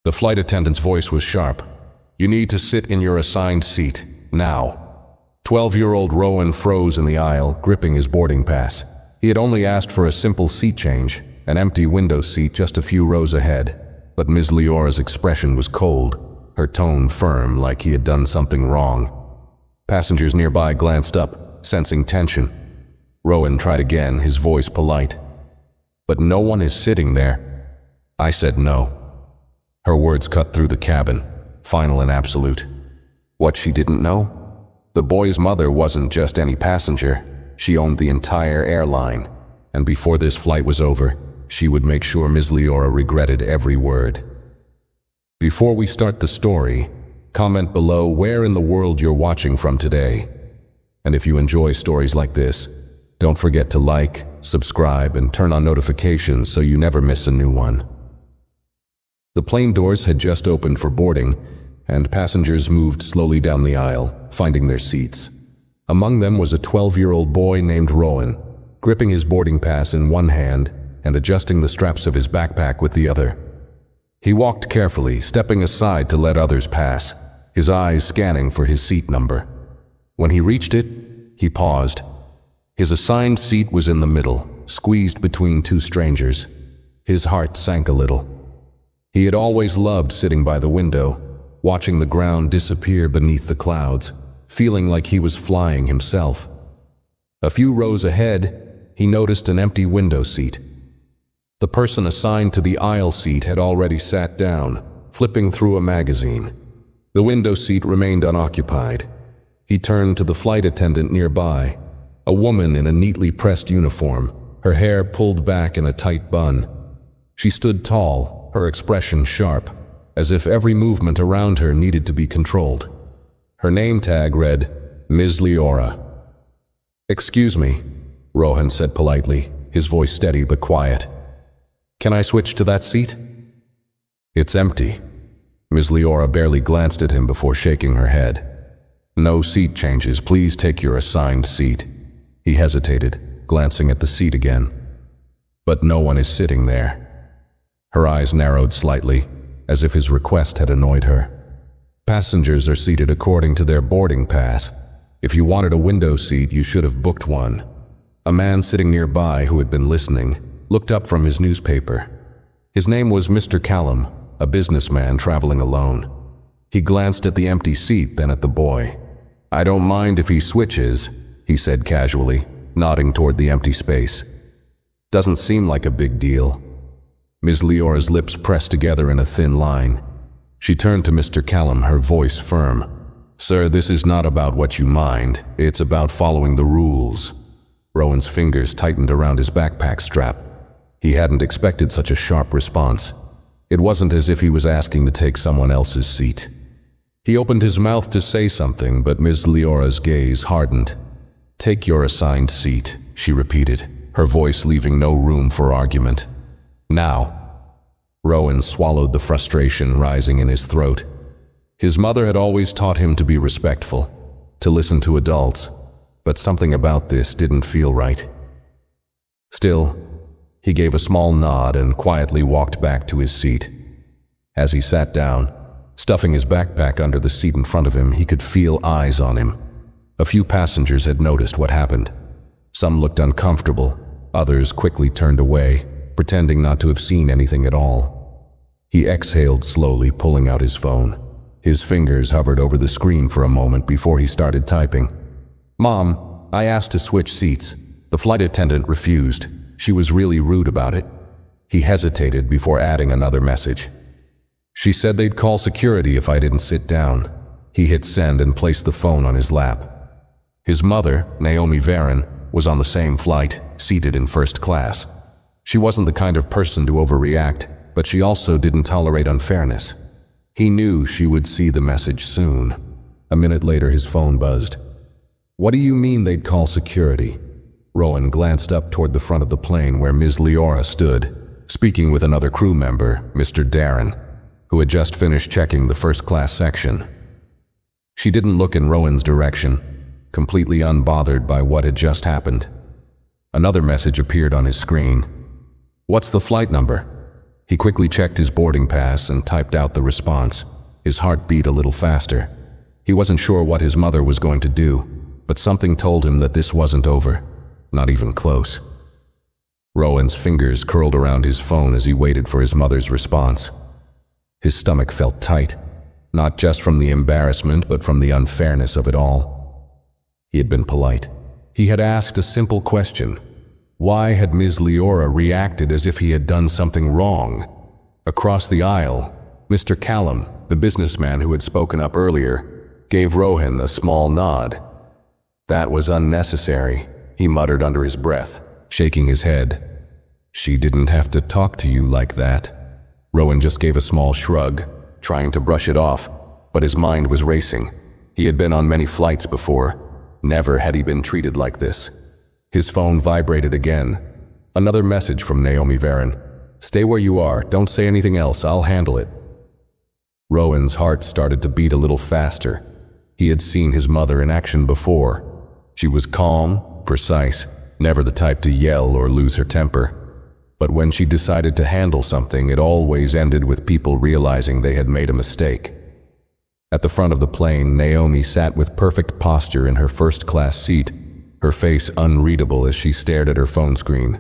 The flight attendant's voice was sharp. "You need to sit in your assigned seat, now." 12-year-old Rowan froze in the aisle, gripping his boarding pass. He had only asked for a simple seat change, an empty window seat just a few rows ahead. But Ms. Leora's expression was cold, her tone firm, like he had done something wrong. Passengers nearby glanced up, sensing tension. Rowan tried again, his voice polite. "But no one is sitting there." I said no. Her words cut through the cabin, final and absolute. What she didn't know? The boy's mother wasn't just any passenger. She owned the entire airline, and before this flight was over, she would make sure Ms. Leora regretted every word. Before we start the story, comment below where in the world you're watching from today. And if you enjoy stories like this, don't forget to like, subscribe, and turn on notifications so you never miss a new one. The plane doors had just opened for boarding, and passengers moved slowly down the aisle, finding their seats. Among them was a 12-year-old boy named Rowan, gripping his boarding pass in one hand and adjusting the straps of his backpack with the other. He walked carefully, stepping aside to let others pass, his eyes scanning for his seat number. When he reached it, he paused. His assigned seat was in the middle, squeezed between two strangers. His heart sank a little. He had always loved sitting by the window, watching the ground disappear beneath the clouds, feeling like he was flying himself. A few rows ahead, he noticed an empty window seat. The person assigned to the aisle seat had already sat down, flipping through a magazine. The window seat remained unoccupied. He turned to the flight attendant nearby, a woman in a neatly pressed uniform, her hair pulled back in a tight bun. She stood tall, her expression sharp, as if every movement around her needed to be controlled. Her name tag read, Ms. Leora. "Excuse me," Rowan said politely, his voice steady but quiet. "Can I switch to that seat?" "It's empty." Ms. Leora barely glanced at him before shaking her head. "No seat changes, please take your assigned seat." He hesitated, glancing at the seat again. "But no one is sitting there." Her eyes narrowed slightly, as if his request had annoyed her. "Passengers are seated according to their boarding pass. If you wanted a window seat, you should have booked one." A man sitting nearby who had been listening looked up from his newspaper. His name was Mr. Callum, a businessman traveling alone. He glanced at the empty seat, then at the boy. "I don't mind if he switches," he said casually, nodding toward the empty space. "Doesn't seem like a big deal." Ms. Leora's lips pressed together in a thin line. She turned to Mr. Callum, her voice firm. "Sir, this is not about what you mind. It's about following the rules." Rowan's fingers tightened around his backpack strap. He hadn't expected such a sharp response. It wasn't as if he was asking to take someone else's seat. He opened his mouth to say something, but Ms. Leora's gaze hardened. "Take your assigned seat," she repeated, her voice leaving no room for argument. "Now." Rowan swallowed the frustration rising in his throat. His mother had always taught him to be respectful, to listen to adults, but something about this didn't feel right. Still, he gave a small nod and quietly walked back to his seat. As he sat down, stuffing his backpack under the seat in front of him, he could feel eyes on him. A few passengers had noticed what happened. Some looked uncomfortable, others quickly turned away, pretending not to have seen anything at all. He exhaled slowly, pulling out his phone. His fingers hovered over the screen for a moment before he started typing. "Mom, I asked to switch seats. The flight attendant refused. She was really rude about it." He hesitated before adding another message. "She said they'd call security if I didn't sit down." He hit send and placed the phone on his lap. His mother, Naomi Varon, was on the same flight, seated in first class. She wasn't the kind of person to overreact, but she also didn't tolerate unfairness. He knew she would see the message soon. A minute later, his phone buzzed. "What do you mean they'd call security?" Rowan glanced up toward the front of the plane where Ms. Leora stood, speaking with another crew member, Mr. Darren, who had just finished checking the first-class section. She didn't look in Rowan's direction, completely unbothered by what had just happened. Another message appeared on his screen. "What's the flight number?" He quickly checked his boarding pass and typed out the response. His heart beat a little faster. He wasn't sure what his mother was going to do, but something told him that this wasn't over. Not even close. Rowan's fingers curled around his phone as he waited for his mother's response. His stomach felt tight, not just from the embarrassment, but from the unfairness of it all. He had been polite. He had asked a simple question. Why had Ms. Leora reacted as if he had done something wrong? Across the aisle, Mr. Callum, the businessman who had spoken up earlier, gave Rowan a small nod. That was unnecessary, he muttered under his breath, shaking his head. She didn't have to talk to you like that. Rowan just gave a small shrug, trying to brush it off, but his mind was racing. He had been on many flights before. Never had he been treated like this. His phone vibrated again. Another message from Naomi Varon. Stay where you are, don't say anything else, I'll handle it. Rowan's heart started to beat a little faster. He had seen his mother in action before. She was calm, precise, never the type to yell or lose her temper. But when she decided to handle something, it always ended with people realizing they had made a mistake. At the front of the plane, Naomi sat with perfect posture in her first-class seat, her face unreadable as she stared at her phone screen.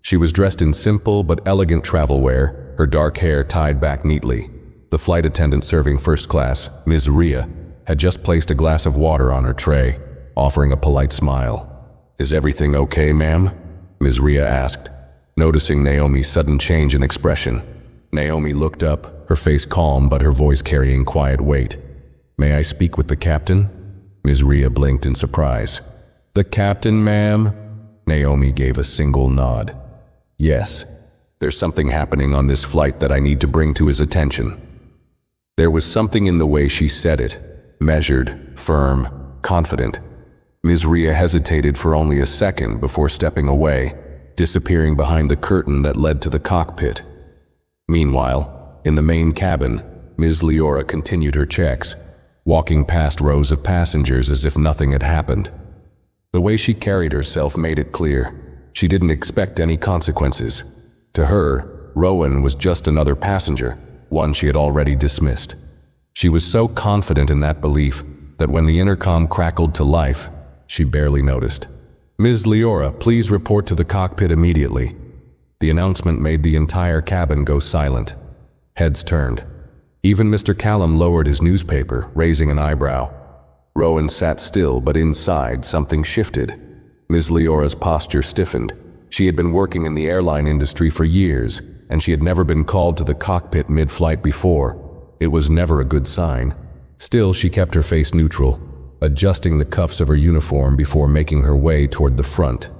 She was dressed in simple but elegant travel wear, her dark hair tied back neatly. The flight attendant serving first class, Ms. Rhea, had just placed a glass of water on her tray, offering a polite smile. Is everything okay, ma'am? Ms. Rhea asked, noticing Naomi's sudden change in expression. Naomi looked up, her face calm but her voice carrying quiet weight. May I speak with the captain? Ms. Rhea blinked in surprise. The captain, ma'am? Naomi gave a single nod. Yes, there's something happening on this flight that I need to bring to his attention. There was something in the way she said it, measured, firm, confident. Ms. Rhea hesitated for only a second before stepping away, disappearing behind the curtain that led to the cockpit. Meanwhile, in the main cabin, Ms. Leora continued her checks, walking past rows of passengers as if nothing had happened. The way she carried herself made it clear she didn't expect any consequences. To her, Rowan was just another passenger, one she had already dismissed. She was so confident in that belief that when the intercom crackled to life, she barely noticed. Ms. Leora, please report to the cockpit immediately. The announcement made the entire cabin go silent. Heads turned. Even Mr. Callum lowered his newspaper, raising an eyebrow. Rowan sat still, but inside something shifted. Ms. Leora's posture stiffened. She had been working in the airline industry for years, and she had never been called to the cockpit mid-flight before. It was never a good sign. Still, she kept her face neutral, adjusting the cuffs of her uniform before making her way toward the front.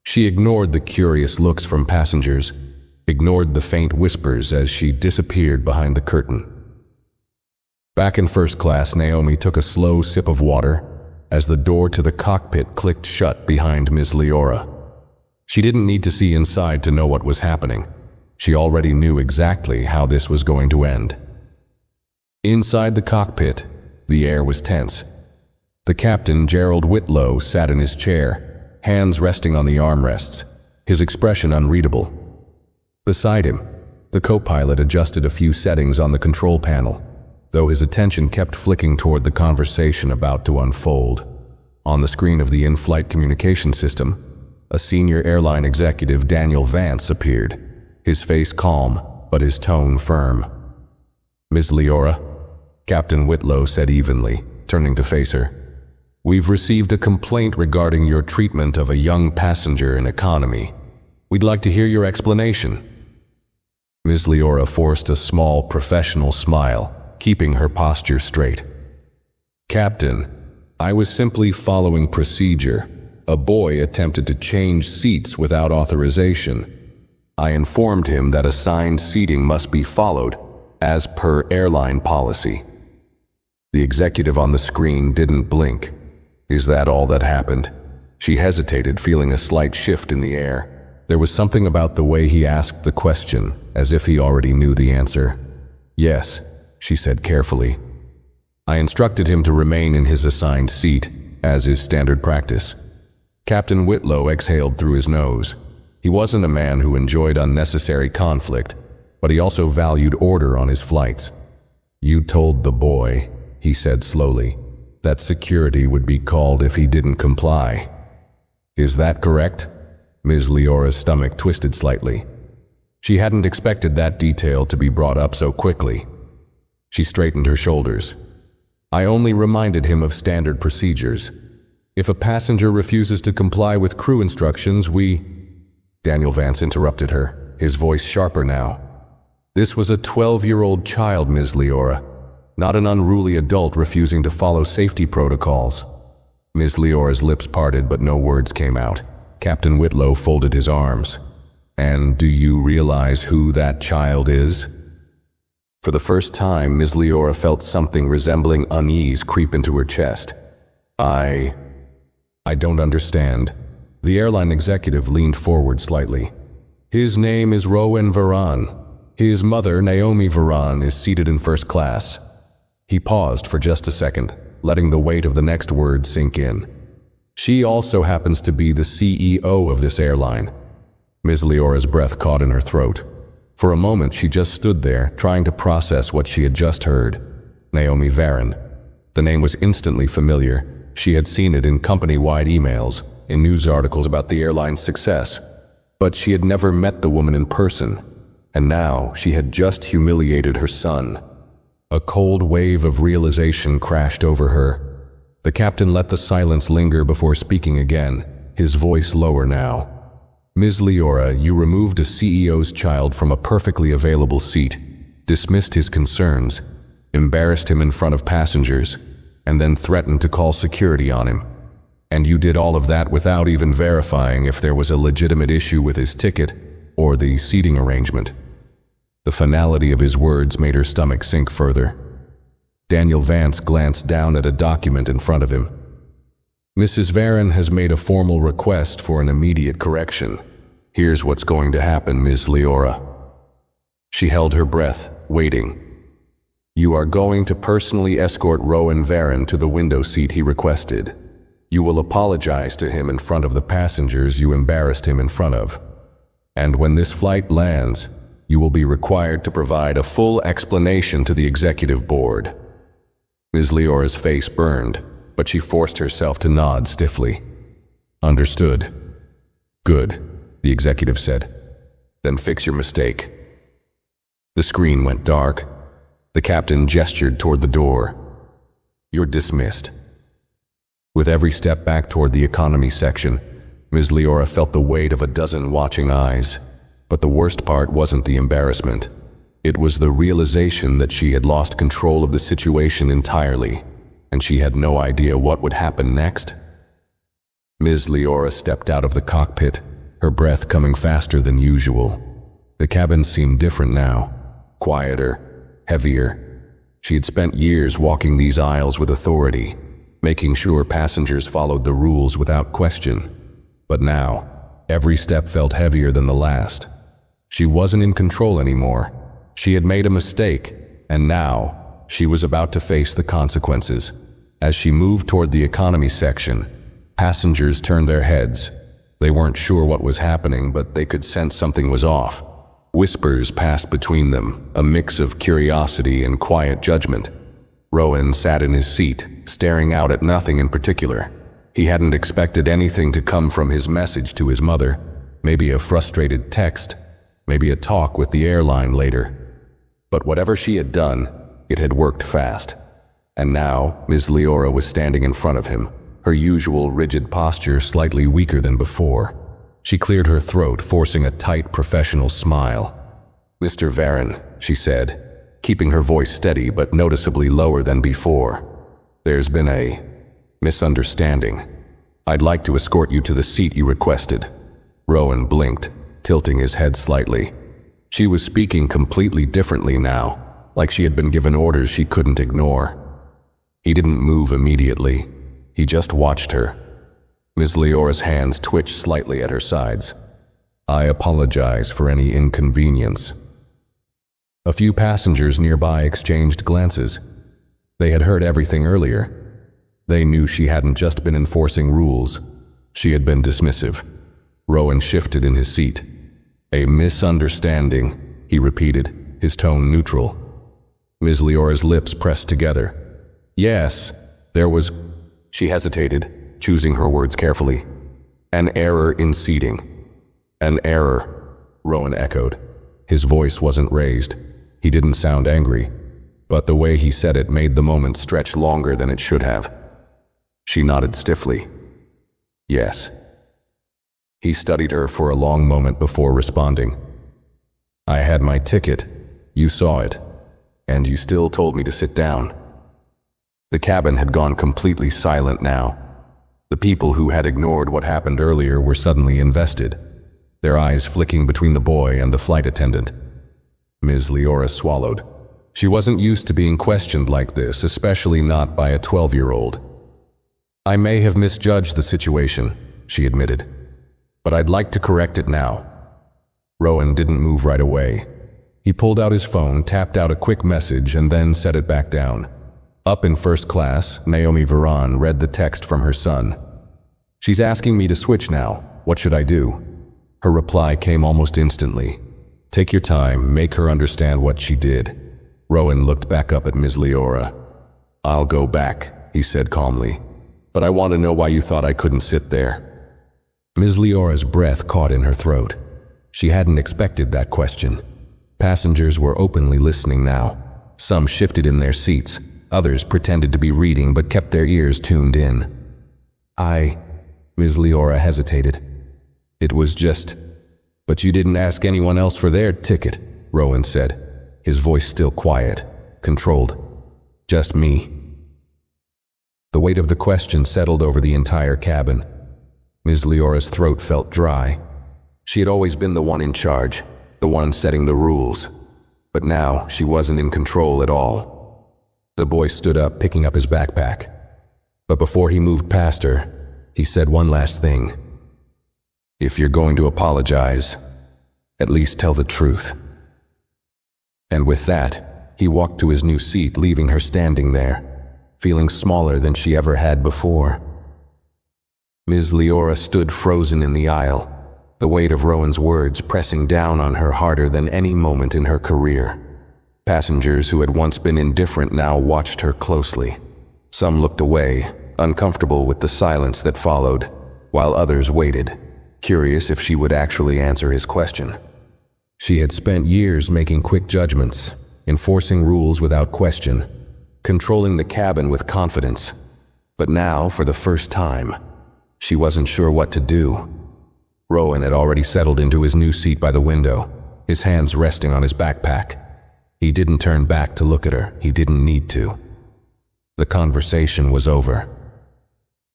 She ignored the curious looks from passengers, ignored the faint whispers as she disappeared behind the curtain. Back in first class, Naomi took a slow sip of water as the door to the cockpit clicked shut behind Ms. Leora. She didn't need to see inside to know what was happening. She already knew exactly how this was going to end. Inside the cockpit, the air was tense. The captain, Gerald Whitlow, sat in his chair, hands resting on the armrests, his expression unreadable. Beside him, the co-pilot adjusted a few settings on the control panel, though his attention kept flicking toward the conversation about to unfold. On the screen of the in-flight communication system, a senior airline executive, Daniel Vance, appeared, his face calm, but his tone firm. Ms. Leora, Captain Whitlow said evenly, turning to face her. We've received a complaint regarding your treatment of a young passenger in economy. We'd like to hear your explanation. Ms. Leora forced a small professional smile, keeping her posture straight. Captain, I was simply following procedure. A boy attempted to change seats without authorization. I informed him that assigned seating must be followed, as per airline policy. The executive on the screen didn't blink. Is that all that happened? She hesitated, feeling a slight shift in the air. There was something about the way he asked the question, as if he already knew the answer. Yes, she said carefully. I instructed him to remain in his assigned seat, as is standard practice. Captain Whitlow exhaled through his nose. He wasn't a man who enjoyed unnecessary conflict. but he also valued order on his flights. "You told the boy," he said slowly, "that security would be called if he didn't comply. Is that correct?" Ms. Leora's stomach twisted slightly. She hadn't expected that detail to be brought up so quickly. She straightened her shoulders. "I only reminded him of standard procedures. If a passenger refuses to comply with crew instructions, we—" Daniel Vance interrupted her, his voice sharper now. "This was a 12-year-old child, Ms. Leora, not an unruly adult refusing to follow safety protocols." Ms. Leora's lips parted, but no words came out. Captain Whitlow folded his arms. "And do you realize who that child is?" For the first time, Ms. Leora felt something resembling unease creep into her chest. I don't understand." The airline executive leaned forward slightly. "His name is Rowan Varan. His mother, Naomi Varan, is seated in first class." He paused for just a second, letting the weight of the next word sink in. "She also happens to be the CEO of this airline." Ms. Leora's breath caught in her throat. For a moment, she just stood there, trying to process what she had just heard. Naomi Varan. The name was instantly familiar. She had seen it in company-wide emails, in news articles about the airline's success. But she had never met the woman in person, and now she had just humiliated her son. A cold wave of realization crashed over her. The captain let the silence linger before speaking again, his voice lower now. "Ms. Leora, you removed a CEO's child from a perfectly available seat, dismissed his concerns, embarrassed him in front of passengers, and then threatened to call security on him. And you did all of that without even verifying if there was a legitimate issue with his ticket or the seating arrangement." The finality of his words made her stomach sink further. Daniel Vance glanced down at a document in front of him. "Mrs. Varan has made a formal request for an immediate correction. Here's what's going to happen, Ms. Leora." She held her breath, waiting. "You are going to personally escort Rowan Varan to the window seat he requested. You will apologize to him in front of the passengers you embarrassed him in front of. And when this flight lands, you will be required to provide a full explanation to the executive board." Ms. Leora's face burned, but she forced herself to nod stiffly. "Understood." "Good," the executive said. "Then fix your mistake." The screen went dark. The captain gestured toward the door. "You're dismissed." With every step back toward the economy section, Ms. Leora felt the weight of a dozen watching eyes. But the worst part wasn't the embarrassment. It was the realization that she had lost control of the situation entirely, and she had no idea what would happen next. Ms. Leora stepped out of the cockpit, her breath coming faster than usual. The cabin seemed different now, quieter, heavier. She had spent years walking these aisles with authority, making sure passengers followed the rules without question. But now, every step felt heavier than the last. She wasn't in control anymore. She had made a mistake, and now she was about to face the consequences. As she moved toward the economy section, passengers turned their heads. They weren't sure what was happening, but they could sense something was off. Whispers passed between them, a mix of curiosity and quiet judgment. Rowan sat in his seat, staring out at nothing in particular. He hadn't expected anything to come from his message to his mother. Maybe a frustrated text, maybe a talk with the airline later. But whatever she had done, it had worked fast. And now, Ms. Leora was standing in front of him, her usual rigid posture slightly weaker than before. She cleared her throat, forcing a tight, professional smile. "Mr. Varan," she said, keeping her voice steady but noticeably lower than before. "There's been a misunderstanding. I'd like to escort you to the seat you requested." Rowan blinked, tilting his head slightly. She was speaking completely differently now, like she had been given orders she couldn't ignore. He didn't move immediately. He just watched her. Ms. Leora's hands twitched slightly at her sides. "I apologize for any inconvenience." A few passengers nearby exchanged glances. They had heard everything earlier. They knew she hadn't just been enforcing rules. She had been dismissive. Rowan shifted in his seat. "A misunderstanding," he repeated, his tone neutral. Ms. Leora's lips pressed together. Yes, there was... She hesitated, choosing her words carefully. An error in seating. An error, Rowan echoed. His voice wasn't raised. He didn't sound angry, but the way he said it made the moment stretch longer than it should have. She nodded stiffly. Yes. He studied her for a long moment before responding. I had my ticket. You saw it. And you still told me to sit down. The cabin had gone completely silent now. The people who had ignored what happened earlier were suddenly invested, their eyes flicking between the boy and the flight attendant. Ms. Leora swallowed. She wasn't used to being questioned like this, especially not by a 12-year-old. I may have misjudged the situation, she admitted, but I'd like to correct it now. Rowan didn't move right away. He pulled out his phone, tapped out a quick message, and then set it back down. Up in first class, Naomi Varan read the text from her son. She's asking me to switch now. What should I do? Her reply came almost instantly. Take your time, make her understand what she did. Rowan looked back up at Ms. Leora. I'll go back, he said calmly, but I want to know why you thought I couldn't sit there. Ms. Leora's breath caught in her throat. She hadn't expected that question. Passengers were openly listening now. Some shifted in their seats. Others pretended to be reading but kept their ears tuned in. Ms. Leora hesitated. It was just... But you didn't ask anyone else for their ticket, Rowan said, his voice still quiet, controlled. Just me. The weight of the question settled over the entire cabin. Ms. Leora's throat felt dry. She had always been the one in charge, the one setting the rules. But now she wasn't in control at all. The boy stood up, picking up his backpack. But before he moved past her, he said one last thing. If you're going to apologize, at least tell the truth. And with that, he walked to his new seat, leaving her standing there, feeling smaller than she ever had before. Ms. Leora stood frozen in the aisle, the weight of Rowan's words pressing down on her harder than any moment in her career. Passengers who had once been indifferent now watched her closely. Some looked away, uncomfortable with the silence that followed, while others waited, curious if she would actually answer his question. She had spent years making quick judgments, enforcing rules without question, controlling the cabin with confidence. But now, for the first time, she wasn't sure what to do. Rowan had already settled into his new seat by the window, his hands resting on his backpack. He didn't turn back to look at her. He didn't need to. The conversation was over.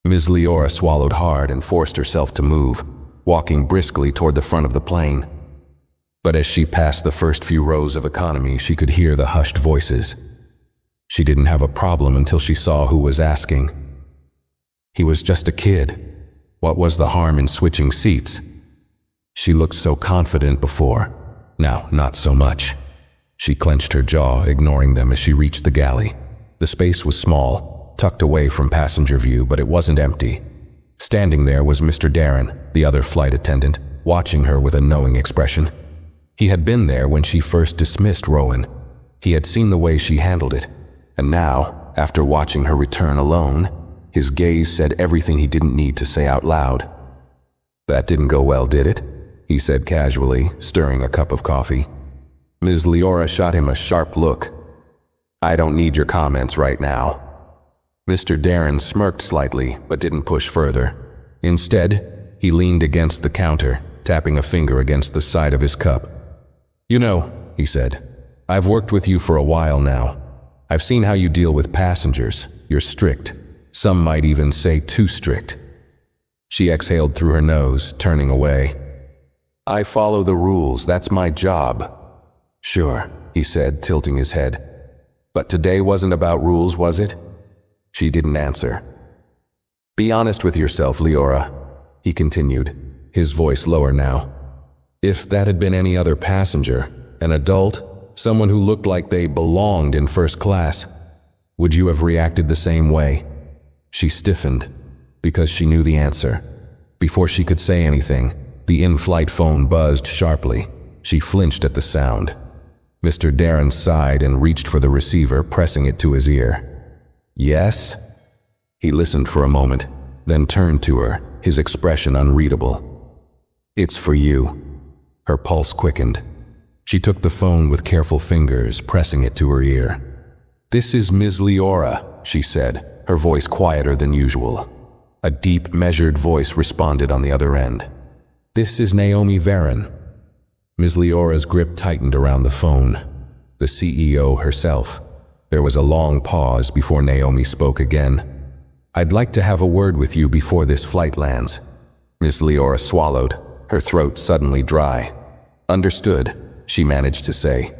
Ms. Leora swallowed hard and forced herself to move, walking briskly toward the front of the plane. But as she passed the first few rows of economy, she could hear the hushed voices. She didn't have a problem until she saw who was asking. He was just a kid. What was the harm in switching seats? She looked so confident before. Now, not so much. She clenched her jaw, ignoring them as she reached the galley. The space was small, tucked away from passenger view, but it wasn't empty. Standing there was Mr. Darren, the other flight attendant, watching her with a knowing expression. He had been there when she first dismissed Rowan. He had seen the way she handled it, and now, after watching her return alone, his gaze said everything he didn't need to say out loud. That didn't go well, did it? He said casually, stirring a cup of coffee. Ms. Leora shot him a sharp look. I don't need your comments right now. Mr. Darren smirked slightly, but didn't push further. Instead, he leaned against the counter, tapping a finger against the side of his cup. You know, he said, I've worked with you for a while now. I've seen how you deal with passengers. You're strict. Some might even say too strict. She exhaled through her nose, turning away. I follow the rules. That's my job. Sure, he said, tilting his head. But today wasn't about rules, was it? She didn't answer. Be honest with yourself, Leora, he continued, his voice lower now. If that had been any other passenger, an adult, someone who looked like they belonged in first class, would you have reacted the same way? She stiffened, because she knew the answer. Before she could say anything, the in-flight phone buzzed sharply. She flinched at the sound. Mr. Darren sighed and reached for the receiver, pressing it to his ear. Yes? He listened for a moment, then turned to her, his expression unreadable. It's for you. Her pulse quickened. She took the phone with careful fingers, pressing it to her ear. This is Ms. Leora, she said, her voice quieter than usual. A deep, measured voice responded on the other end. This is Naomi Varon. Ms. Leora's grip tightened around the phone. The CEO herself. There was a long pause before Naomi spoke again. I'd like to have a word with you before this flight lands. Ms. Leora swallowed, her throat suddenly dry. Understood, she managed to say.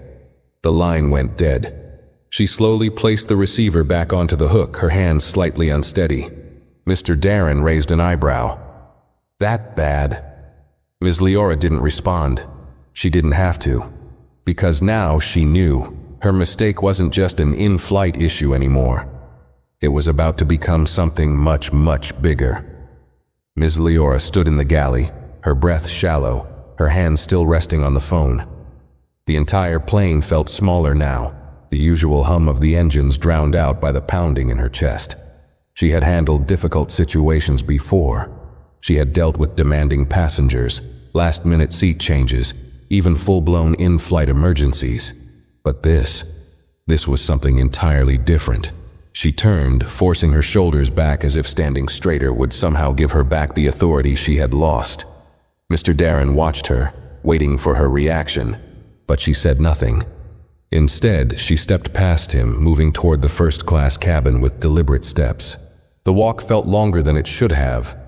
The line went dead. She slowly placed the receiver back onto the hook, her hands slightly unsteady. Mr. Darren raised an eyebrow. That bad? Ms. Leora didn't respond. She didn't have to. Because now she knew her mistake wasn't just an in-flight issue anymore. It was about to become something much, much bigger. Ms. Leora stood in the galley, her breath shallow, her hands still resting on the phone. The entire plane felt smaller now, the usual hum of the engines drowned out by the pounding in her chest. She had handled difficult situations before. She had dealt with demanding passengers, last-minute seat changes, even full-blown in-flight emergencies. But this was something entirely different. She turned, forcing her shoulders back as if standing straighter would somehow give her back the authority she had lost. Mr. Darren watched her, waiting for her reaction, but she said nothing. Instead, she stepped past him, moving toward the first-class cabin with deliberate steps. The walk felt longer than it should have.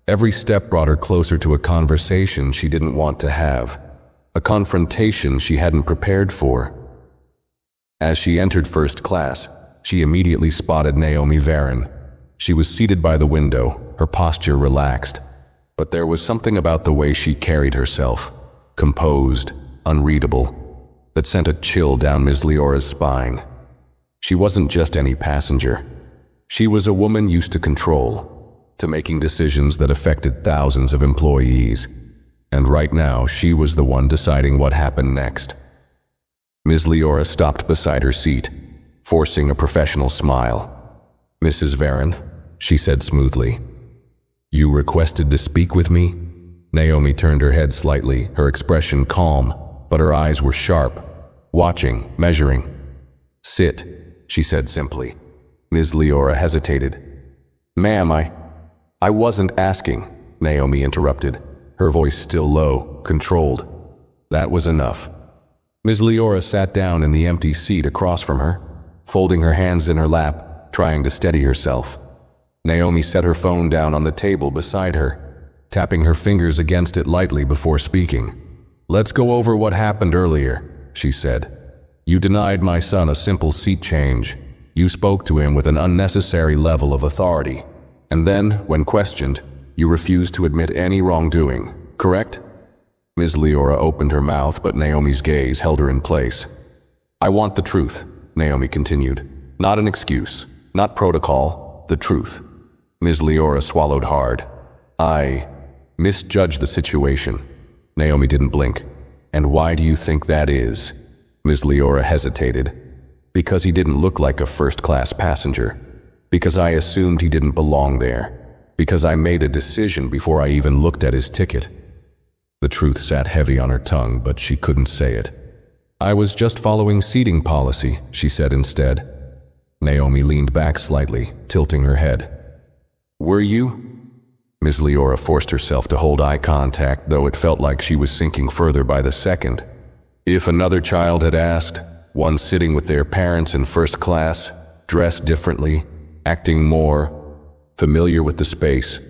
Every step brought her closer to a conversation she didn't want to have, a confrontation she hadn't prepared for. As she entered first class, she immediately spotted Naomi Varon. She was seated by the window, her posture relaxed. But there was something about the way she carried herself, composed, unreadable, that sent a chill down Ms. Leora's spine. She wasn't just any passenger. She was a woman used to control, to making decisions that affected thousands of employees. And right now, she was the one deciding what happened next. Ms. Leora stopped beside her seat, forcing a professional smile. Mrs. Varon, she said smoothly. You requested to speak with me? Naomi turned her head slightly, her expression calm, but her eyes were sharp, watching, measuring. Sit, she said simply. Ms. Leora hesitated. Ma'am, I wasn't asking, Naomi interrupted, her voice still low, controlled. That was enough. Ms. Leora sat down in the empty seat across from her, folding her hands in her lap, trying to steady herself. Naomi set her phone down on the table beside her, tapping her fingers against it lightly before speaking. Let's go over what happened earlier, she said. You denied my son a simple seat change. You spoke to him with an unnecessary level of authority. And then, when questioned, you refused to admit any wrongdoing, correct? Ms. Leora opened her mouth, but Naomi's gaze held her in place. I want the truth, Naomi continued. Not an excuse, not protocol, the truth. Ms. Leora swallowed hard. I misjudged the situation. Naomi didn't blink. And why do you think that is? Ms. Leora hesitated. Because he didn't look like a first-class passenger. Because I assumed he didn't belong there. Because I made a decision before I even looked at his ticket. The truth sat heavy on her tongue, but she couldn't say it. I was just following seating policy, she said instead. Naomi leaned back slightly, tilting her head. Were you? Ms. Leora forced herself to hold eye contact, though it felt like she was sinking further by the second. If another child had asked, one sitting with their parents in first class, dressed differently, acting more familiar with the space,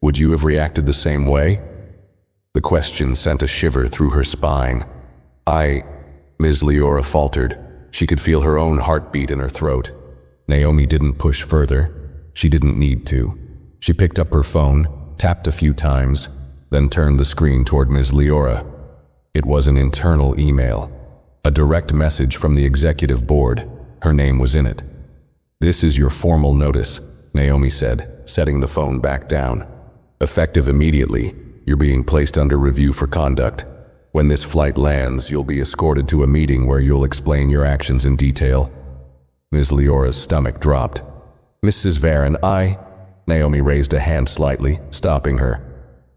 would you have reacted the same way? The question sent a shiver through her spine. Ms. Leora faltered. She could feel her own heartbeat in her throat. Naomi didn't push further. She didn't need to. She picked up her phone, tapped a few times, then turned the screen toward Ms. Leora. It was an internal email, a direct message from the executive board. Her name was in it. This is your formal notice, Naomi said, setting the phone back down. Effective immediately, you're being placed under review for conduct. When this flight lands, you'll be escorted to a meeting where you'll explain your actions in detail." Ms. Leora's stomach dropped. "Mrs. Varen, Naomi raised a hand slightly, stopping her.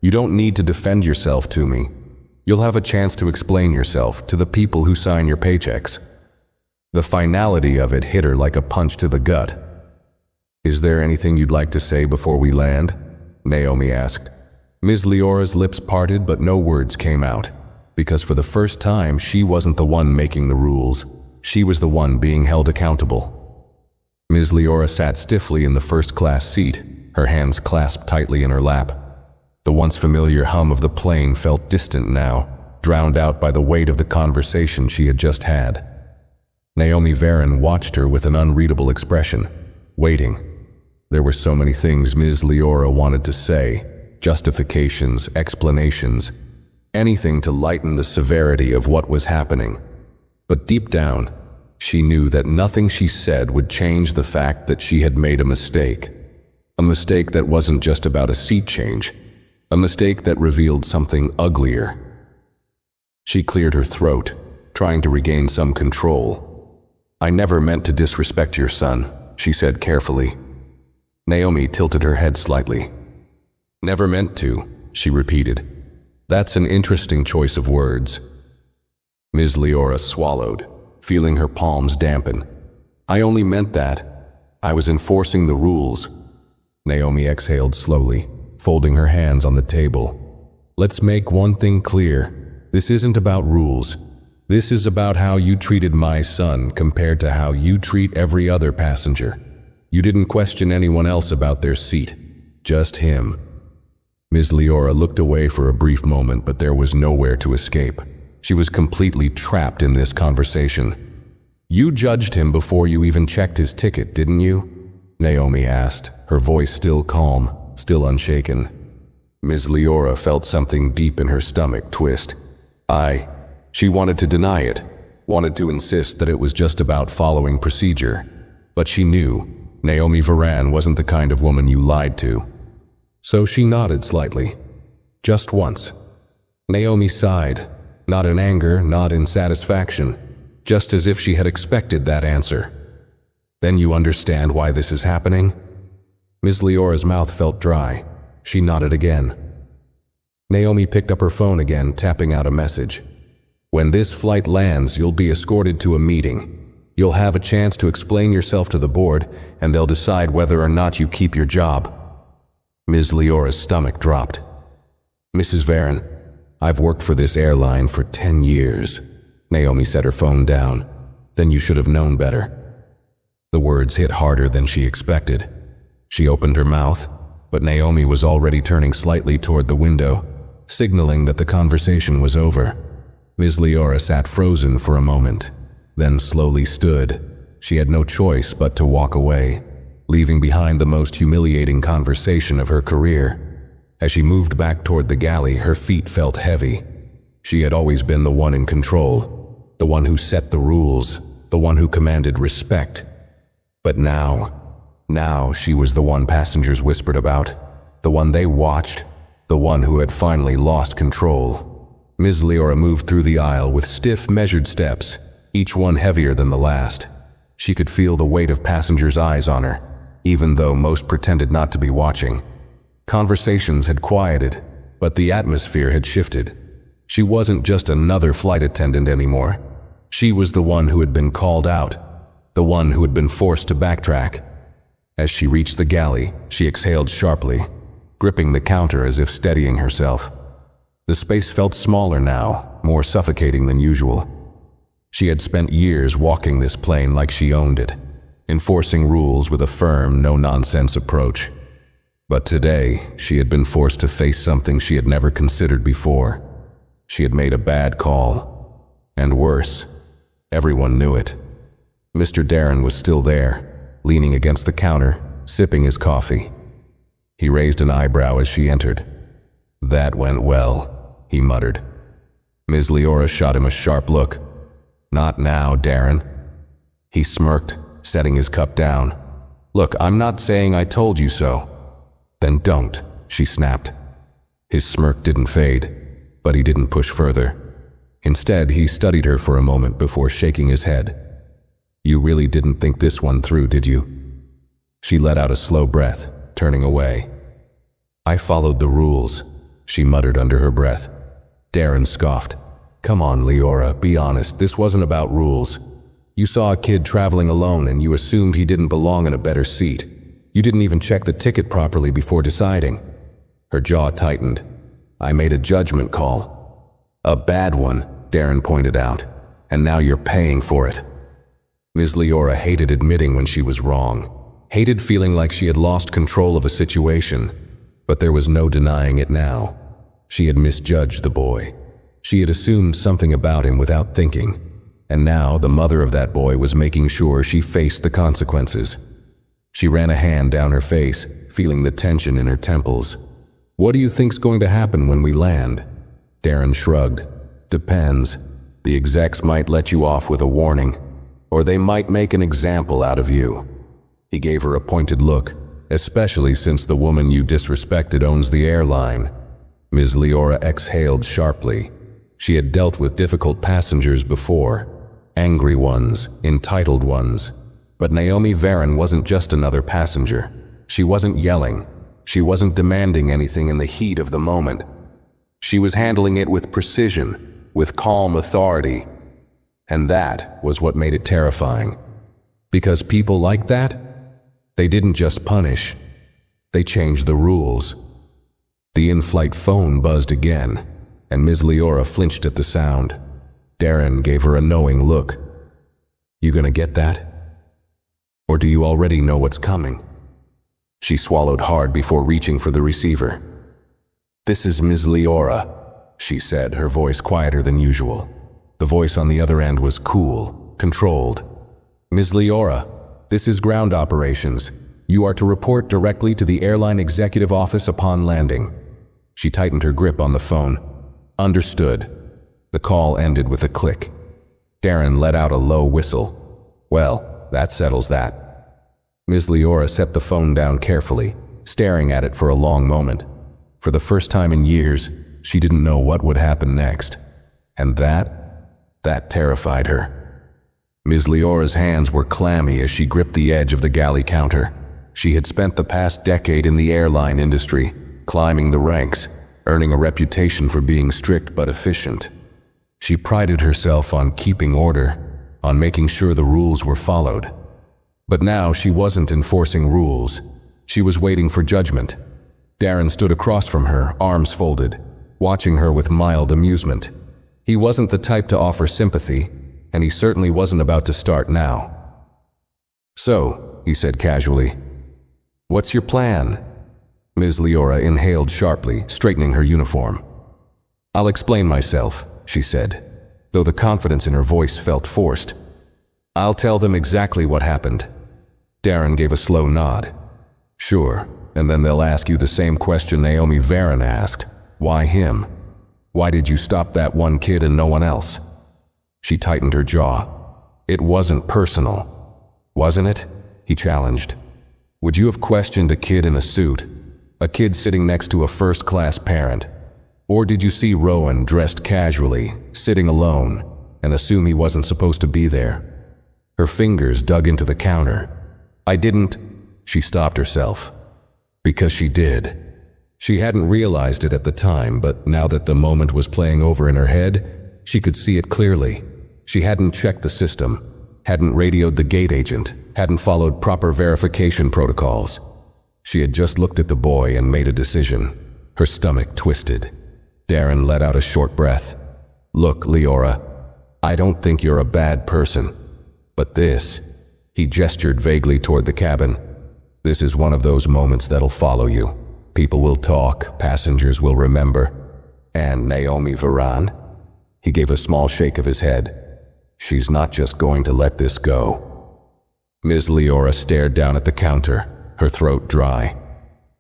"You don't need to defend yourself to me. You'll have a chance to explain yourself to the people who sign your paychecks." The finality of it hit her like a punch to the gut. "Is there anything you'd like to say before we land?" Naomi asked. Ms. Leora's lips parted, but no words came out, because for the first time she wasn't the one making the rules. She was the one being held accountable. Ms. Leora sat stiffly in the first-class seat, her hands clasped tightly in her lap. The once familiar hum of the plane felt distant now, drowned out by the weight of the conversation she had just had. Naomi Varen watched her with an unreadable expression, waiting. There were so many things Ms. Leora wanted to say, justifications, explanations, anything to lighten the severity of what was happening. But deep down, she knew that nothing she said would change the fact that she had made a mistake. A mistake that wasn't just about a seat change, a mistake that revealed something uglier. She cleared her throat, trying to regain some control. "I never meant to disrespect your son," she said carefully. Naomi tilted her head slightly. "Never meant to," she repeated. "That's an interesting choice of words." Ms. Leora swallowed, feeling her palms dampen. "I only meant that. I was enforcing the rules." Naomi exhaled slowly, folding her hands on the table. "Let's make one thing clear. This isn't about rules. This is about how you treated my son compared to how you treat every other passenger. You didn't question anyone else about their seat, just him." Ms. Leora looked away for a brief moment, but there was nowhere to escape. She was completely trapped in this conversation. "You judged him before you even checked his ticket, didn't you?" Naomi asked, her voice still calm, still unshaken. Ms. Leora felt something deep in her stomach twist. She wanted to deny it, wanted to insist that it was just about following procedure. But she knew Naomi Varen wasn't the kind of woman you lied to. So she nodded slightly. Just once. Naomi sighed, not in anger, not in satisfaction, just as if she had expected that answer. "Then you understand why this is happening?" Ms. Leora's mouth felt dry. She nodded again. Naomi picked up her phone again, tapping out a message. "When this flight lands, you'll be escorted to a meeting. You'll have a chance to explain yourself to the board, and they'll decide whether or not you keep your job." Ms. Leora's stomach dropped. "Mrs. Varen, I've worked for this airline for 10 years. Naomi set her phone down. "Then you should have known better." The words hit harder than she expected. She opened her mouth, but Naomi was already turning slightly toward the window, signaling that the conversation was over. Ms. Leora sat frozen for a moment, then slowly stood. She had no choice but to walk away, leaving behind the most humiliating conversation of her career. As she moved back toward the galley, her feet felt heavy. She had always been the one in control, the one who set the rules, the one who commanded respect. But now she was the one passengers whispered about, the one they watched, the one who had finally lost control. Ms. Leora moved through the aisle with stiff, measured steps, each one heavier than the last. She could feel the weight of passengers' eyes on her, even though most pretended not to be watching. Conversations had quieted, but the atmosphere had shifted. She wasn't just another flight attendant anymore. She was the one who had been called out, the one who had been forced to backtrack. As she reached the galley, she exhaled sharply, gripping the counter as if steadying herself. The space felt smaller now, more suffocating than usual. She had spent years walking this plane like she owned it, enforcing rules with a firm, no-nonsense approach. But today, she had been forced to face something she had never considered before. She had made a bad call. And worse, everyone knew it. Mr. Darren was still there, leaning against the counter, sipping his coffee. He raised an eyebrow as she entered. "That went well," he muttered. Ms. Leora shot him a sharp look. "Not now, Darren." He smirked, setting his cup down. "Look, I'm not saying I told you so." "Then don't," she snapped. His smirk didn't fade, but he didn't push further. Instead, he studied her for a moment before shaking his head. "You really didn't think this one through, did you?" She let out a slow breath, turning away. "I followed the rules," she muttered under her breath. Darren scoffed. "Come on, Leora, be honest, this wasn't about rules. You saw a kid traveling alone and you assumed he didn't belong in a better seat. You didn't even check the ticket properly before deciding." Her jaw tightened. "I made a judgment call." "A bad one," Darren pointed out, "and now you're paying for it." Ms. Leora hated admitting when she was wrong, hated feeling like she had lost control of a situation, but there was no denying it now. She had misjudged the boy. She had assumed something about him without thinking, and now the mother of that boy was making sure she faced the consequences. She ran a hand down her face, feeling the tension in her temples. "What do you think's going to happen when we land?" Darren shrugged. "Depends. The execs might let you off with a warning, or they might make an example out of you." He gave her a pointed look, "Especially since the woman you disrespected owns the airline." Ms. Leora exhaled sharply. She had dealt with difficult passengers before, angry ones, entitled ones. But Naomi Varon wasn't just another passenger. She wasn't yelling. She wasn't demanding anything in the heat of the moment. She was handling it with precision, with calm authority. And that was what made it terrifying. Because people like that, they didn't just punish. They changed the rules. The in-flight phone buzzed again, and Ms. Leora flinched at the sound. Darren gave her a knowing look. "You gonna get that? Or do you already know what's coming?" She swallowed hard before reaching for the receiver. "This is Ms. Leora," she said, her voice quieter than usual. The voice on the other end was cool, controlled. "Ms. Leora, this is ground operations. You are to report directly to the airline executive office upon landing." She tightened her grip on the phone. "Understood." The call ended with a click. Darren let out a low whistle. "Well, that settles that." Ms. Leora set the phone down carefully, staring at it for a long moment. For the first time in years, she didn't know what would happen next. And that terrified her. Ms. Leora's hands were clammy as she gripped the edge of the galley counter. She had spent the past decade in the airline industry, climbing the ranks, earning a reputation for being strict but efficient. She prided herself on keeping order, on making sure the rules were followed. But now she wasn't enforcing rules. She was waiting for judgment. Darren stood across from her, arms folded, watching her with mild amusement. He wasn't the type to offer sympathy, and he certainly wasn't about to start now. "So," he said casually, "what's your plan?" Ms. Leora inhaled sharply, straightening her uniform. "I'll explain myself," she said, though the confidence in her voice felt forced. "I'll tell them exactly what happened." Darren gave a slow nod. "Sure, and then they'll ask you the same question Naomi Varon asked. Why him? Why did you stop that one kid and no one else?" She tightened her jaw. "It wasn't personal, wasn't it?" he challenged. "Would you have questioned a kid in a suit? A kid sitting next to a first-class parent? Or did you see Rowan dressed casually, sitting alone, and assume he wasn't supposed to be there?" Her fingers dug into the counter. "I didn't." She stopped herself. Because she did. She hadn't realized it at the time, but now that the moment was playing over in her head, she could see it clearly. She hadn't checked the system, hadn't radioed the gate agent, hadn't followed proper verification protocols. She had just looked at the boy and made a decision. Her stomach twisted. Darren let out a short breath. "Look, Leora, I don't think you're a bad person. But this," he gestured vaguely toward the cabin, "this is one of those moments that'll follow you. People will talk, passengers will remember. And Naomi Varon?" He gave a small shake of his head. "She's not just going to let this go." Ms. Leora stared down at the counter, her throat dry.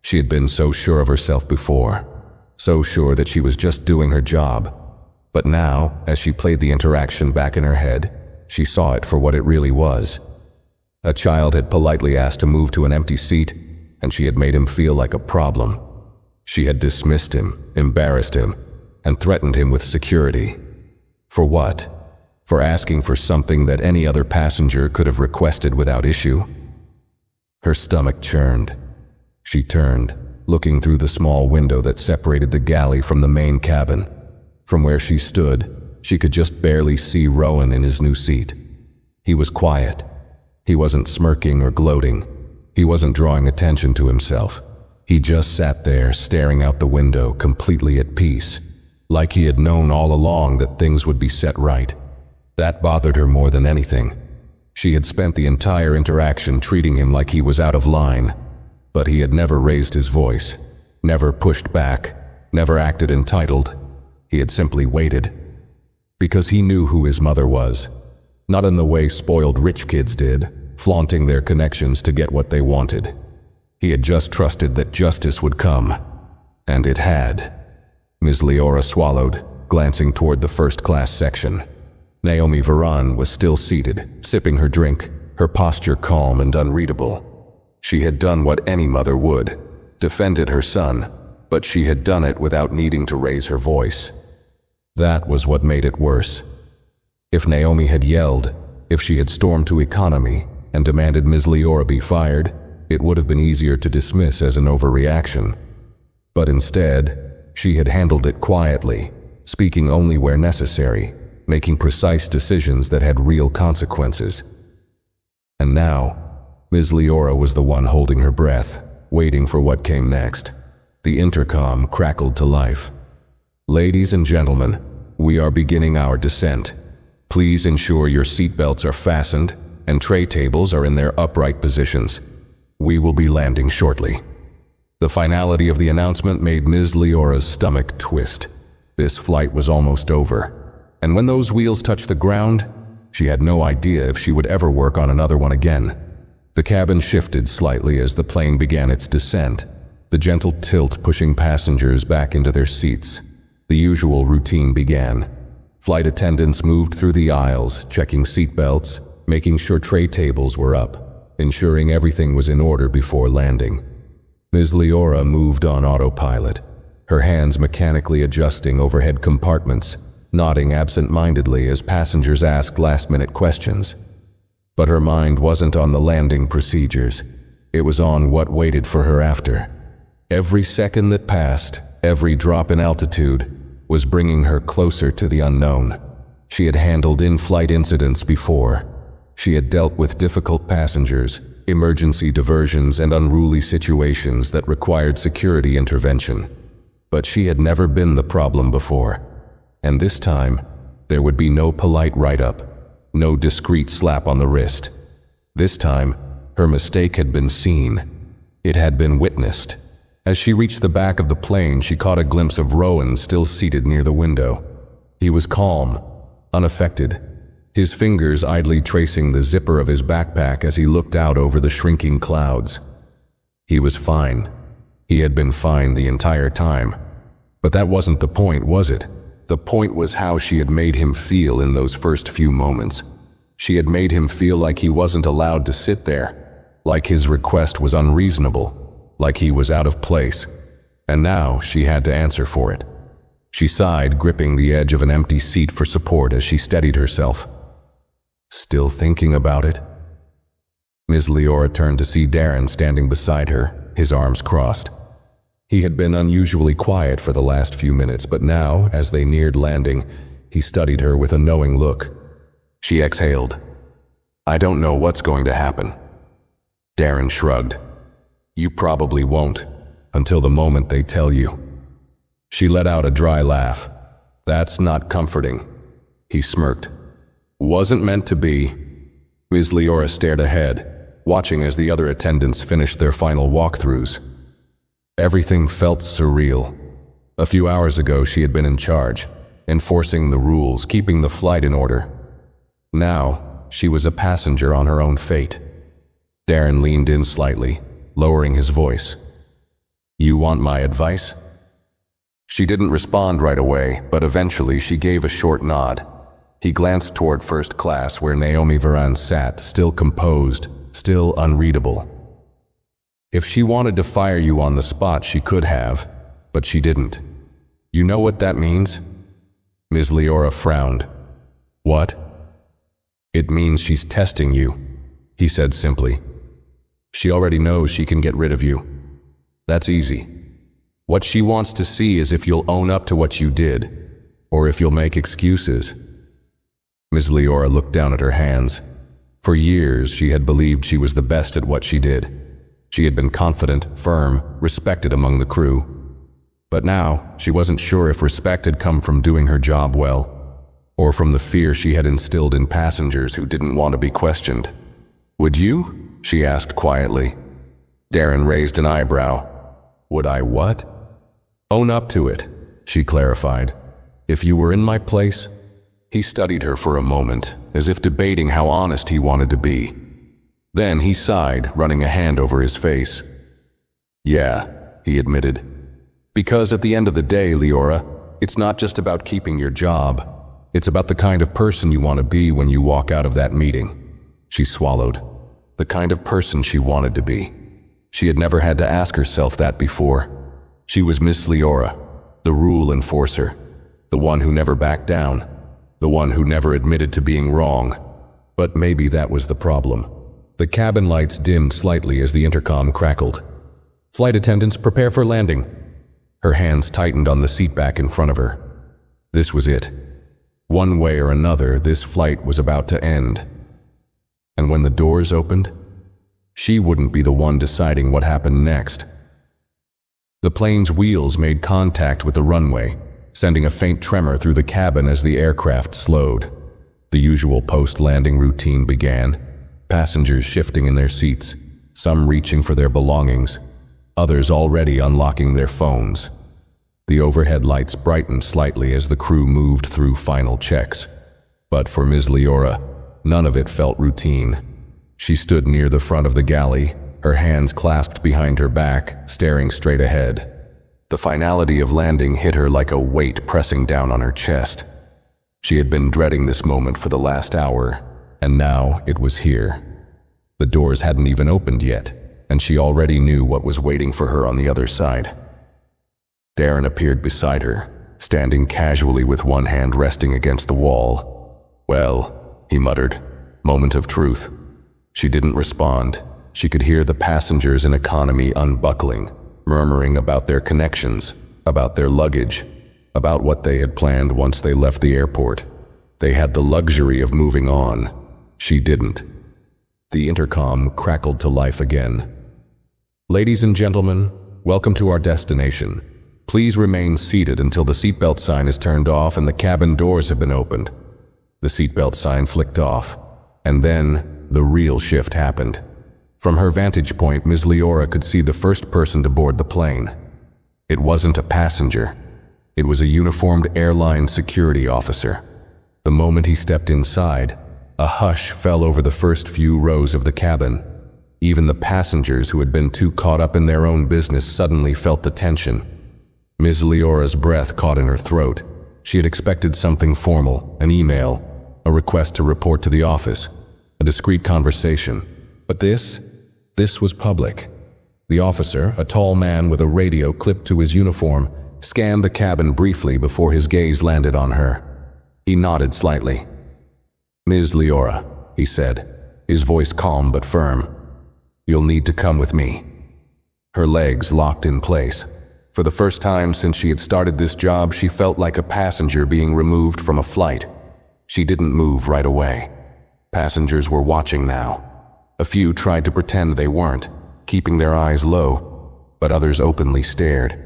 She had been so sure of herself before, so sure that she was just doing her job. But now, as she played the interaction back in her head, she saw it for what it really was. A child had politely asked to move to an empty seat, and she had made him feel like a problem. She had dismissed him, embarrassed him, and threatened him with security. For what? For asking for something that any other passenger could have requested without issue? Her stomach churned. She turned, looking through the small window that separated the galley from the main cabin. From where she stood, she could just barely see Rowan in his new seat. He was quiet. He wasn't smirking or gloating. He wasn't drawing attention to himself. He just sat there, staring out the window, completely at peace, like he had known all along that things would be set right. That bothered her more than anything. She had spent the entire interaction treating him like he was out of line, but he had never raised his voice, never pushed back, never acted entitled. He had simply waited. Because he knew who his mother was, not in the way spoiled rich kids did, flaunting their connections to get what they wanted. He had just trusted that justice would come, and it had. Ms. Leora swallowed, glancing toward the first-class section. Naomi Varan was still seated, sipping her drink, her posture calm and unreadable. She had done what any mother would, defended her son, but she had done it without needing to raise her voice. That was what made it worse. If Naomi had yelled, if she had stormed to economy and demanded Ms. Leora be fired, it would have been easier to dismiss as an overreaction. But instead, she had handled it quietly, speaking only where necessary, making precise decisions that had real consequences. And now, Ms. Leora was the one holding her breath, waiting for what came next. The intercom crackled to life. "Ladies and gentlemen, we are beginning our descent. Please ensure your seatbelts are fastened and tray tables are in their upright positions. We will be landing shortly." The finality of the announcement made Ms. Leora's stomach twist. This flight was almost over, and when those wheels touched the ground, she had no idea if she would ever work on another one again. The cabin shifted slightly as the plane began its descent, the gentle tilt pushing passengers back into their seats. The usual routine began. Flight attendants moved through the aisles, checking seatbelts, making sure tray tables were up, ensuring everything was in order before landing. Ms. Leora moved on autopilot, her hands mechanically adjusting overhead compartments, nodding absent-mindedly as passengers asked last-minute questions. But her mind wasn't on the landing procedures. It was on what waited for her after. Every second that passed, every drop in altitude, was bringing her closer to the unknown. She had handled in-flight incidents before. She had dealt with difficult passengers, emergency diversions, and unruly situations that required security intervention. But she had never been the problem before. And this time, there would be no polite write-up, no discreet slap on the wrist. This time, her mistake had been seen. It had been witnessed. As she reached the back of the plane, she caught a glimpse of Rowan still seated near the window. He was calm, unaffected, his fingers idly tracing the zipper of his backpack as he looked out over the shrinking clouds. He was fine. He had been fine the entire time. But that wasn't the point, was it? The point was how she had made him feel in those first few moments. She had made him feel like he wasn't allowed to sit there, like his request was unreasonable, like he was out of place. And now she had to answer for it. She sighed, gripping the edge of an empty seat for support as she steadied herself. Still thinking about it? Ms. Leora turned to see Darren standing beside her, his arms crossed. He had been unusually quiet for the last few minutes, but now, as they neared landing, he studied her with a knowing look. She exhaled. "I don't know what's going to happen." Darren shrugged. "You probably won't, until the moment they tell you." She let out a dry laugh. "That's not comforting." He smirked. "Wasn't meant to be." Ms. Leora stared ahead, watching as the other attendants finished their final walkthroughs. Everything felt surreal. A few hours ago, she had been in charge, enforcing the rules, keeping the flight in order. Now, she was a passenger on her own fate. Darren leaned in slightly, lowering his voice. "You want my advice?" She didn't respond right away, but eventually she gave a short nod. He glanced toward first class where Naomi Varan sat, still composed, still unreadable. "If she wanted to fire you on the spot, she could have, but she didn't. You know what that means?" Ms. Leora frowned, What? It means she's testing you, he said simply. She already knows she can get rid of you. That's easy. What she wants to see is if you'll own up to what you did, or if you'll make excuses. Ms. Leora looked down at her hands. For years, she had believed she was the best at what she did. She had been confident, firm, respected among the crew. But now, she wasn't sure if respect had come from doing her job well, or from the fear she had instilled in passengers who didn't want to be questioned. "Would you?" she asked quietly. Darren raised an eyebrow. "Would I what?" "Own up to it," she clarified. "If you were in my place." He studied her for a moment, as if debating how honest he wanted to be. Then he sighed, running a hand over his face. "Yeah," he admitted. "Because at the end of the day, Leora, it's not just about keeping your job. It's about the kind of person you want to be when you walk out of that meeting." She swallowed. The kind of person she wanted to be. She had never had to ask herself that before. She was Miss Leora, the rule enforcer, the one who never backed down, the one who never admitted to being wrong. But maybe that was the problem. The cabin lights dimmed slightly as the intercom crackled. "Flight attendants, prepare for landing." Her hands tightened on the seatback in front of her. This was it. One way or another, this flight was about to end. And when the doors opened, she wouldn't be the one deciding what happened next. The plane's wheels made contact with the runway, sending a faint tremor through the cabin as the aircraft slowed. The usual post-landing routine began, passengers shifting in their seats, some reaching for their belongings, others already unlocking their phones. The overhead lights brightened slightly as the crew moved through final checks. But for Ms. Leora, none of it felt routine. She stood near the front of the galley, her hands clasped behind her back, staring straight ahead. The finality of landing hit her like a weight pressing down on her chest. She had been dreading this moment for the last hour, and now it was here. The doors hadn't even opened yet, and she already knew what was waiting for her on the other side. Darren appeared beside her, standing casually with one hand resting against the wall. "Well," he muttered, "moment of truth." She didn't respond. She could hear the passengers in economy unbuckling, murmuring about their connections, about their luggage, about what they had planned once they left the airport. They had the luxury of moving on. She didn't. The intercom crackled to life again. "Ladies and gentlemen, welcome to our destination. Please remain seated until the seatbelt sign is turned off and the cabin doors have been opened." The seatbelt sign flicked off, and then the real shift happened. From her vantage point, Ms. Leora could see the first person to board the plane. It wasn't a passenger. It was a uniformed airline security officer. The moment he stepped inside, a hush fell over the first few rows of the cabin. Even the passengers who had been too caught up in their own business suddenly felt the tension. Ms. Leora's breath caught in her throat. She had expected something formal, an email, a request to report to the office, a discreet conversation. But this was public. The officer, a tall man with a radio clipped to his uniform, scanned the cabin briefly before his gaze landed on her. He nodded slightly. "Ms. Leora," he said, his voice calm but firm, "you'll need to come with me." Her legs locked in place. For the first time since she had started this job, she felt like a passenger being removed from a flight. She didn't move right away. Passengers were watching now. A few tried to pretend they weren't, keeping their eyes low, but others openly stared.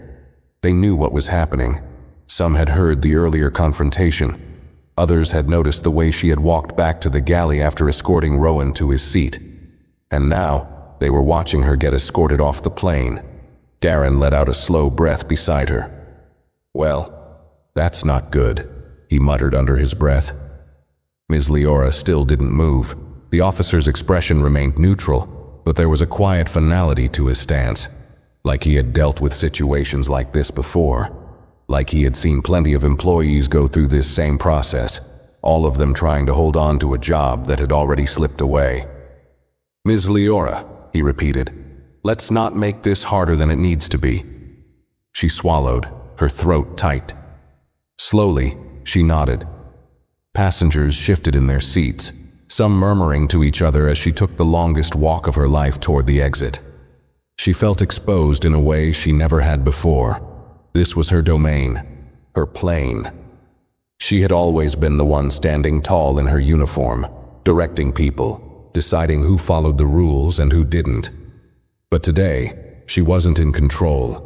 They knew what was happening. Some had heard the earlier confrontation. Others had noticed the way she had walked back to the galley after escorting Rowan to his seat. And now, they were watching her get escorted off the plane. Darren let out a slow breath beside her. "Well, that's not good," he muttered under his breath. Ms. Leora still didn't move. The officer's expression remained neutral, but there was a quiet finality to his stance, like he had dealt with situations like this before, like he had seen plenty of employees go through this same process, all of them trying to hold on to a job that had already slipped away. "Ms. Leora," he repeated, "let's not make this harder than it needs to be." She swallowed, her throat tight. Slowly, she nodded. Passengers shifted in their seats, some murmuring to each other as she took the longest walk of her life toward the exit. She felt exposed in a way she never had before. This was her domain, her plane. She had always been the one standing tall in her uniform, directing people, deciding who followed the rules and who didn't. But today, she wasn't in control.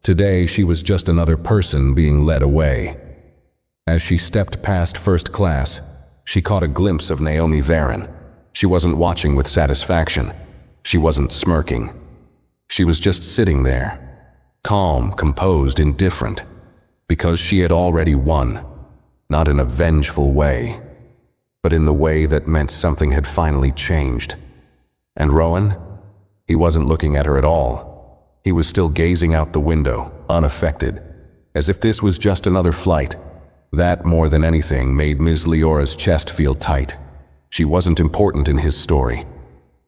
Today, she was just another person being led away. As she stepped past first class, she caught a glimpse of Naomi Varon. She wasn't watching with satisfaction. She wasn't smirking. She was just sitting there, calm, composed, indifferent, because she had already won, not in a vengeful way, but in the way that meant something had finally changed. And Rowan? He wasn't looking at her at all. He was still gazing out the window, unaffected, as if this was just another flight. That, more than anything, made Ms. Leora's chest feel tight. She wasn't important in his story.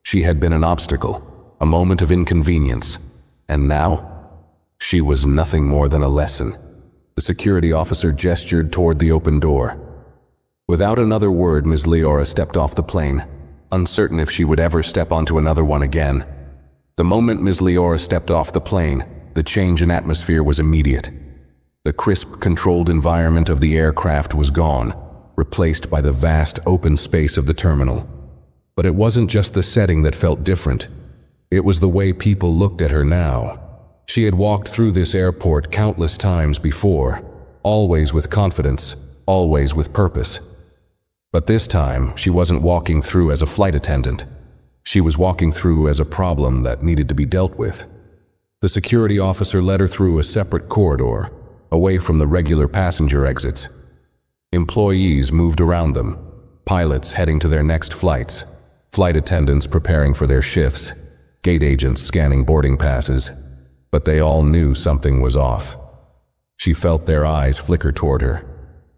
She had been an obstacle, a moment of inconvenience, and now, she was nothing more than a lesson. The security officer gestured toward the open door. Without another word, Ms. Leora stepped off the plane, uncertain if she would ever step onto another one again. The moment Ms. Leora stepped off the plane, the change in atmosphere was immediate. The crisp, controlled environment of the aircraft was gone, replaced by the vast, open space of the terminal. But it wasn't just the setting that felt different. It was the way people looked at her now. She had walked through this airport countless times before, always with confidence, always with purpose. But this time, she wasn't walking through as a flight attendant. She was walking through as a problem that needed to be dealt with. The security officer led her through a separate corridor, away from the regular passenger exits. Employees moved around them, pilots heading to their next flights, flight attendants preparing for their shifts, gate agents scanning boarding passes, but they all knew something was off. She felt their eyes flicker toward her,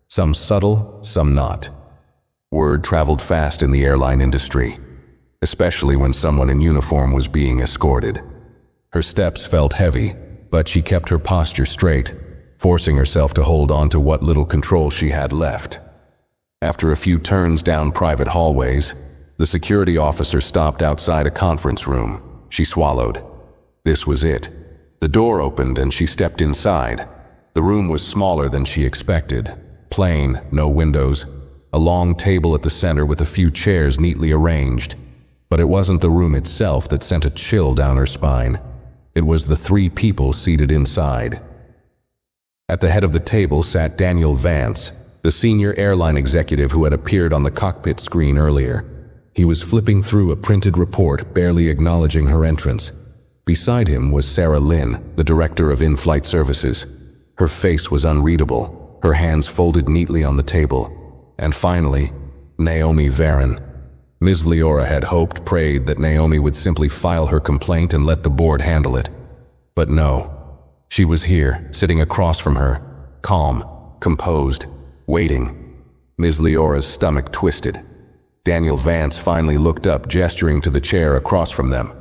some subtle, some not. Word traveled fast in the airline industry, especially when someone in uniform was being escorted. Her steps felt heavy, but she kept her posture straight, forcing herself to hold on to what little control she had left. After a few turns down private hallways, the security officer stopped outside a conference room. She swallowed. This was it. The door opened and she stepped inside. The room was smaller than she expected. Plain, no windows, a long table at the center with a few chairs neatly arranged. But it wasn't the room itself that sent a chill down her spine. It was the three people seated inside. At the head of the table sat Daniel Vance, the senior airline executive who had appeared on the cockpit screen earlier. He was flipping through a printed report, barely acknowledging her entrance. Beside him was Sarah Lynn, the director of in-flight services. Her face was unreadable, her hands folded neatly on the table. And finally, Naomi Varon. Ms. Leora had hoped, prayed that Naomi would simply file her complaint and let the board handle it. But no. She was here, sitting across from her, calm, composed, waiting. Ms. Leora's stomach twisted. Daniel Vance finally looked up, gesturing to the chair across from them.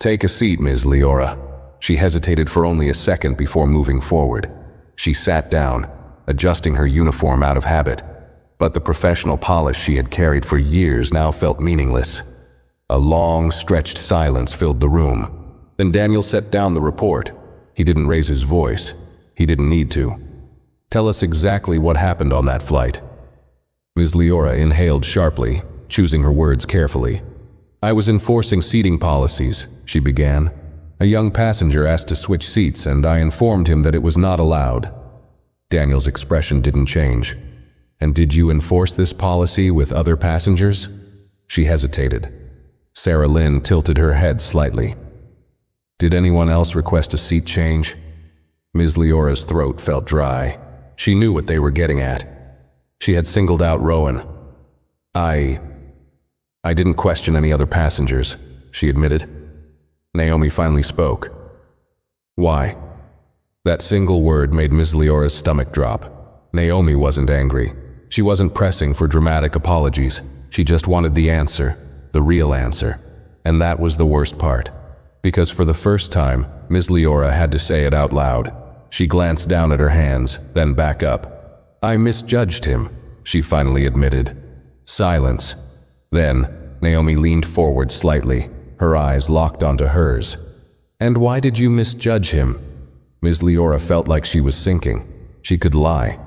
"Take a seat, Ms. Leora." She hesitated for only a second before moving forward. She sat down, adjusting her uniform out of habit, but the professional polish she had carried for years now felt meaningless. A long, stretched silence filled the room. Then Daniel set down the report. He didn't raise his voice. He didn't need to. "Tell us exactly what happened on that flight." Ms. Leora inhaled sharply, choosing her words carefully. "I was enforcing seating policies," she began. "A young passenger asked to switch seats, and I informed him that it was not allowed." Daniel's expression didn't change. "And did you enforce this policy with other passengers?" She hesitated. Sarah Lynn tilted her head slightly. "Did anyone else request a seat change?" Ms. Leora's throat felt dry. She knew what they were getting at. She had singled out Rowan. I didn't question any other passengers," she admitted. Naomi finally spoke. "Why?" That single word made Ms. Leora's stomach drop. Naomi wasn't angry. She wasn't pressing for dramatic apologies. She just wanted the answer, the real answer. And that was the worst part. Because for the first time, Ms. Leora had to say it out loud. She glanced down at her hands, then back up. "I misjudged him," she finally admitted. Silence. Then, Naomi leaned forward slightly, her eyes locked onto hers. And why did you misjudge him? Ms. Leora felt like she was sinking. She could lie.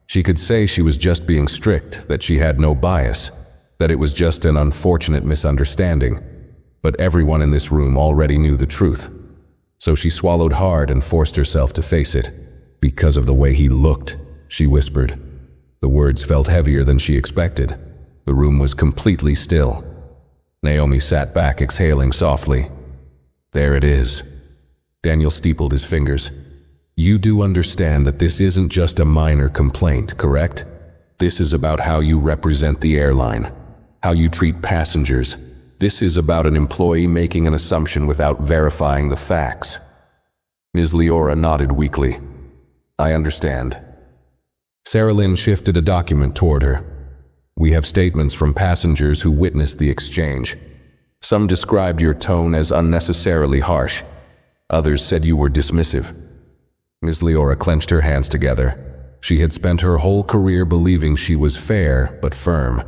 She could say she was just being strict, that she had no bias, that it was just an unfortunate misunderstanding. But everyone in this room already knew the truth. So she swallowed hard and forced herself to face it. Because of the way he looked, she whispered. The words felt heavier than she expected. The room was completely still. Naomi sat back, exhaling softly. There it is. Daniel steepled his fingers. You do understand that this isn't just a minor complaint, correct? This is about how you represent the airline, how you treat passengers. This is about an employee making an assumption without verifying the facts. Ms. Leora nodded weakly. I understand. Sarah Lynn shifted a document toward her. We have statements from passengers who witnessed the exchange. Some described your tone as unnecessarily harsh. Others said you were dismissive. Ms. Leora clenched her hands together. She had spent her whole career believing she was fair but firm.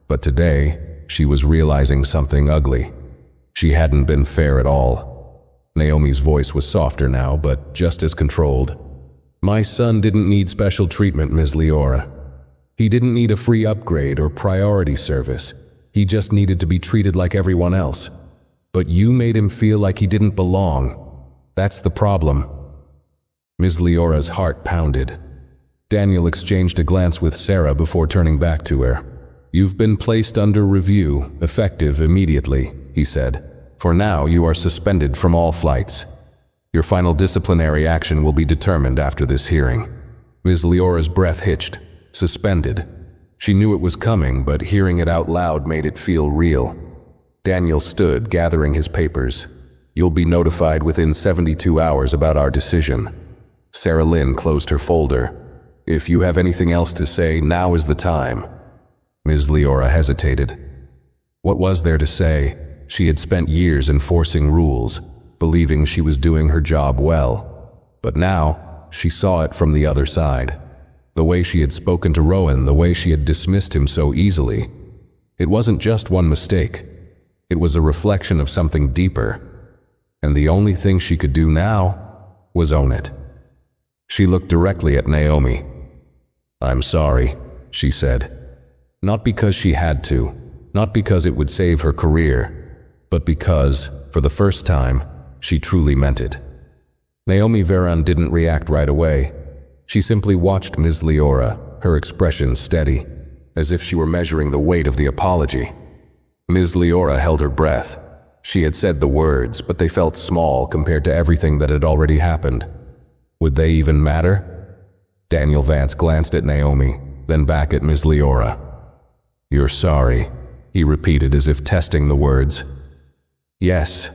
But today, she was realizing something ugly. She hadn't been fair at all. Naomi's voice was softer now, but just as controlled. My son didn't need special treatment, Ms. Leora. He didn't need a free upgrade or priority service. He just needed to be treated like everyone else. But you made him feel like he didn't belong. That's the problem. Ms. Leora's heart pounded. Daniel exchanged a glance with Sarah before turning back to her. You've been placed under review, effective immediately, he said. For now, you are suspended from all flights. Your final disciplinary action will be determined after this hearing. Ms. Leora's breath hitched. Suspended. She knew it was coming, but hearing it out loud made it feel real. Daniel stood, gathering his papers. You'll be notified within 72 hours about our decision. Sarah Lynn closed her folder. If you have anything else to say, now is the time. Ms. Leora hesitated. What was there to say? She had spent years enforcing rules, believing she was doing her job well. But now, she saw it from the other side. The way she had spoken to Rowan, the way she had dismissed him so easily. It wasn't just one mistake. It was a reflection of something deeper. And the only thing she could do now was own it. She looked directly at Naomi. I'm sorry, she said. Not because she had to, not because it would save her career, but because, for the first time, she truly meant it. Naomi Veron didn't react right away. She simply watched Ms. Leora, her expression steady, as if she were measuring the weight of the apology. Ms. Leora held her breath. She had said the words, but they felt small compared to everything that had already happened. Would they even matter? Daniel Vance glanced at Naomi, then back at Ms. Leora. You're sorry, he repeated as if testing the words. Yes,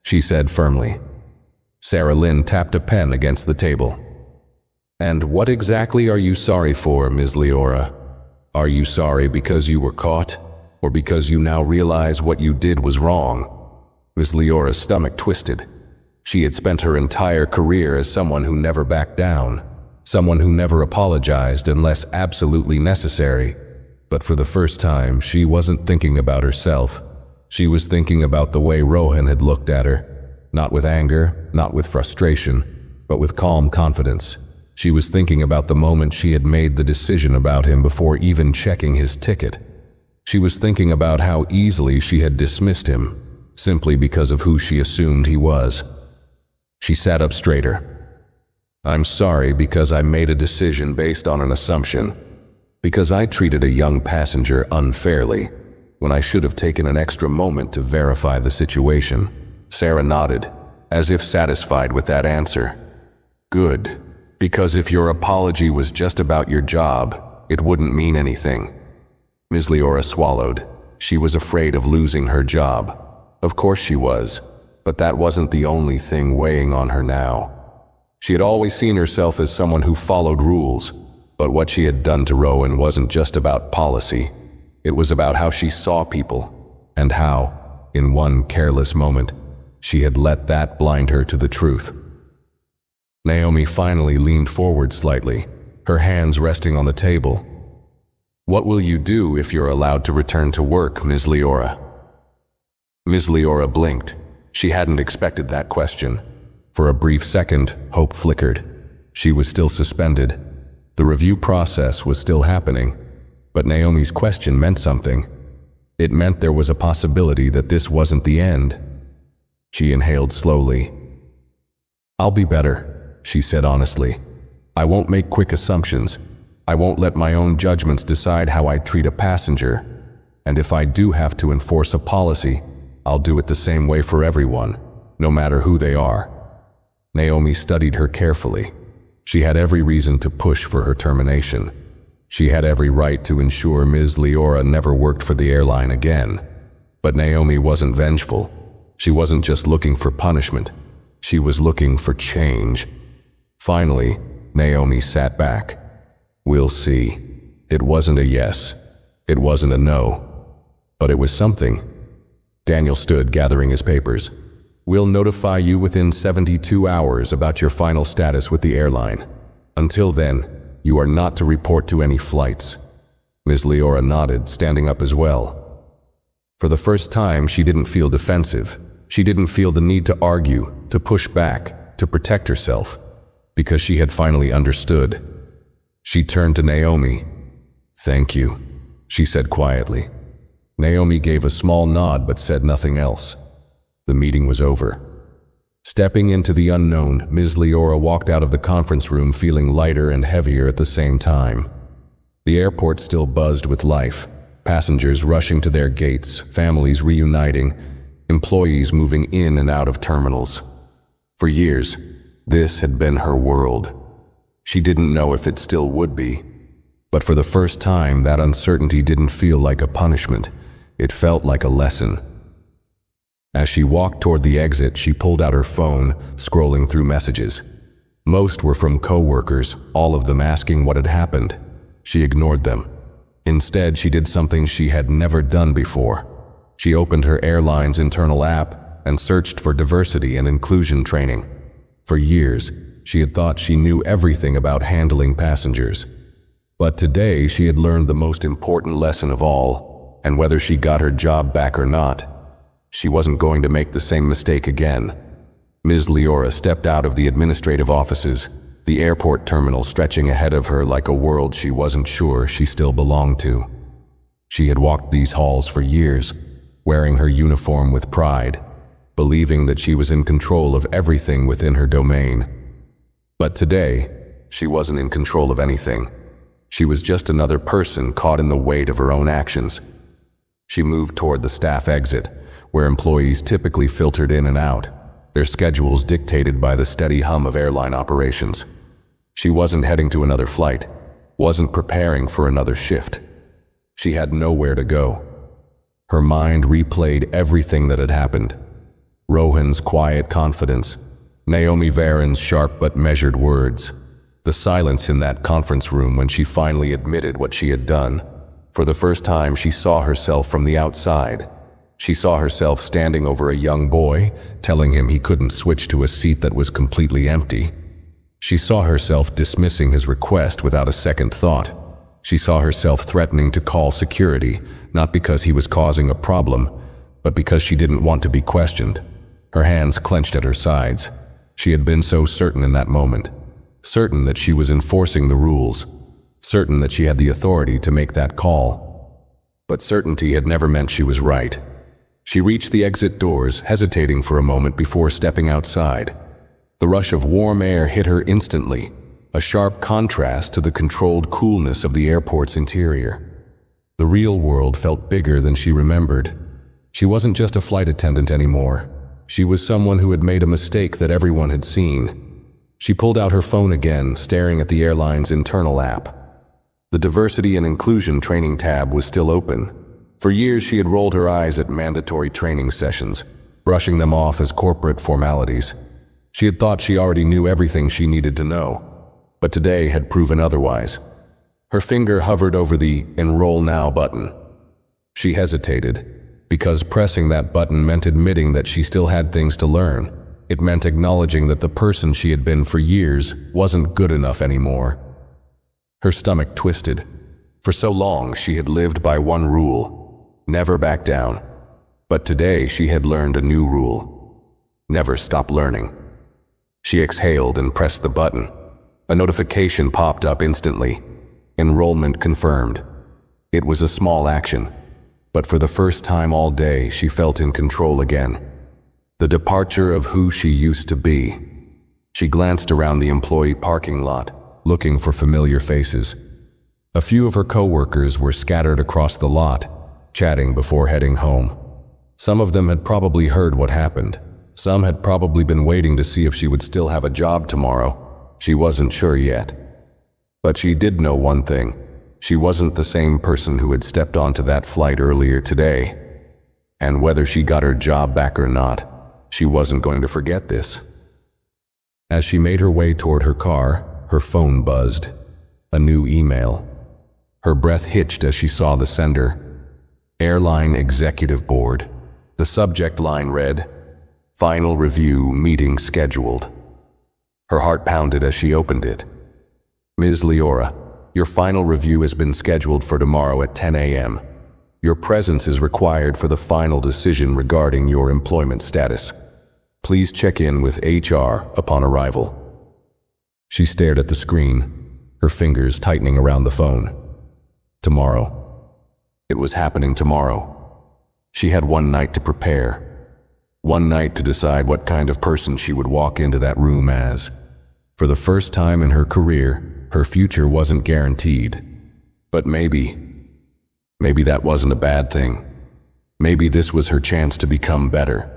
she said firmly. Sarah Lynn tapped a pen against the table. And what exactly are you sorry for, Ms. Leora? Are you sorry because you were caught, or because you now realize what you did was wrong? Ms. Leora's stomach twisted. She had spent her entire career as someone who never backed down, someone who never apologized unless absolutely necessary. But for the first time, she wasn't thinking about herself. She was thinking about the way Rohan had looked at her, not with anger, not with frustration, but with calm confidence. She was thinking about the moment she had made the decision about him before even checking his ticket. She was thinking about how easily she had dismissed him, simply because of who she assumed he was. She sat up straighter. I'm sorry because I made a decision based on an assumption, because I treated a young passenger unfairly, when I should have taken an extra moment to verify the situation. Sarah nodded, as if satisfied with that answer. Good, because if your apology was just about your job, it wouldn't mean anything. Ms. Leora swallowed. She was afraid of losing her job. Of course she was, but that wasn't the only thing weighing on her now. She had always seen herself as someone who followed rules, but what she had done to Rowan wasn't just about policy. It was about how she saw people, and how, in one careless moment, she had let that blind her to the truth. Naomi finally leaned forward slightly, her hands resting on the table. "What will you do if you're allowed to return to work, Ms. Leora?" Ms. Leora blinked. She hadn't expected that question. For a brief second, hope flickered. She was still suspended. The review process was still happening. But Naomi's question meant something. It meant there was a possibility that this wasn't the end. She inhaled slowly. "I'll be better," she said honestly. "I won't make quick assumptions. I won't let my own judgments decide how I treat a passenger. And if I do have to enforce a policy, I'll do it the same way for everyone, no matter who they are." Naomi studied her carefully. She had every reason to push for her termination. She had every right to ensure Ms. Leora never worked for the airline again. But Naomi wasn't vengeful. She wasn't just looking for punishment. She was looking for change. Finally, Naomi sat back. "We'll see." It wasn't a yes. It wasn't a no. But it was something. Daniel stood gathering his papers. "We'll notify you within 72 hours about your final status with the airline. Until then, you are not to report to any flights." Ms. Leora nodded, standing up as well. For the first time, she didn't feel defensive. She didn't feel the need to argue, to push back, to protect herself, because she had finally understood. She turned to Naomi. "Thank you," she said quietly. Naomi gave a small nod but said nothing else. The meeting was over. Stepping into the unknown, Ms. Leora walked out of the conference room feeling lighter and heavier at the same time. The airport still buzzed with life, passengers rushing to their gates, families reuniting, employees moving in and out of terminals. For years, this had been her world. She didn't know if it still would be. But for the first time, that uncertainty didn't feel like a punishment. It felt like a lesson. As she walked toward the exit, she pulled out her phone, scrolling through messages. Most were from co-workers, all of them asking what had happened. She ignored them. Instead, she did something she had never done before. She opened her airline's internal app and searched for diversity and inclusion training. For years, she had thought she knew everything about handling passengers. But today, she had learned the most important lesson of all, and whether she got her job back or not, she wasn't going to make the same mistake again. Ms. Leora stepped out of the administrative offices, the airport terminal stretching ahead of her like a world she wasn't sure she still belonged to. She had walked these halls for years, wearing her uniform with pride, believing that she was in control of everything within her domain. But today, she wasn't in control of anything. She was just another person caught in the weight of her own actions. She moved toward the staff exit, where employees typically filtered in and out, their schedules dictated by the steady hum of airline operations. She wasn't heading to another flight, wasn't preparing for another shift. She had nowhere to go. Her mind replayed everything that had happened. Rohan's quiet confidence, Naomi Varen's sharp but measured words, the silence in that conference room when she finally admitted what she had done. For the first time, she saw herself from the outside. She saw herself standing over a young boy, telling him he couldn't switch to a seat that was completely empty. She saw herself dismissing his request without a second thought. She saw herself threatening to call security, not because he was causing a problem, but because she didn't want to be questioned. Her hands clenched at her sides. She had been so certain in that moment, certain that she was enforcing the rules, certain that she had the authority to make that call. But certainty had never meant she was right. She reached the exit doors, hesitating for a moment before stepping outside. The rush of warm air hit her instantly, a sharp contrast to the controlled coolness of the airport's interior. The real world felt bigger than she remembered. She wasn't just a flight attendant anymore. She was someone who had made a mistake that everyone had seen. She pulled out her phone again, staring at the airline's internal app. The diversity and inclusion training tab was still open. For years, she had rolled her eyes at mandatory training sessions, brushing them off as corporate formalities. She had thought she already knew everything she needed to know, but today had proven otherwise. Her finger hovered over the Enroll Now button. She hesitated, because pressing that button meant admitting that she still had things to learn. It meant acknowledging that the person she had been for years wasn't good enough anymore. Her stomach twisted. For so long, she had lived by one rule: never back down. But today, she had learned a new rule: never stop learning. She exhaled and pressed the button. A notification popped up instantly. Enrollment confirmed. It was a small action, but for the first time all day, she felt in control again. The departure of who she used to be. She glanced around the employee parking lot, looking for familiar faces. A few of her coworkers were scattered across the lot, chatting before heading home. Some of them had probably heard what happened. Some had probably been waiting to see if she would still have a job tomorrow. She wasn't sure yet. But she did know one thing. She wasn't the same person who had stepped onto that flight earlier today. And whether she got her job back or not, she wasn't going to forget this. As she made her way toward her car, her phone buzzed. A new email. Her breath hitched as she saw the sender. Airline Executive Board. The subject line read, "Final review meeting scheduled." Her heart pounded as she opened it. "Ms. Leora, your final review has been scheduled for tomorrow at 10 a.m. Your presence is required for the final decision regarding your employment status. Please check in with HR upon arrival." She stared at the screen, her fingers tightening around the phone. Tomorrow. It was happening tomorrow. She had one night to prepare. One night to decide what kind of person she would walk into that room as. For the first time in her career, her future wasn't guaranteed. But maybe that wasn't a bad thing. Maybe this was her chance to become better.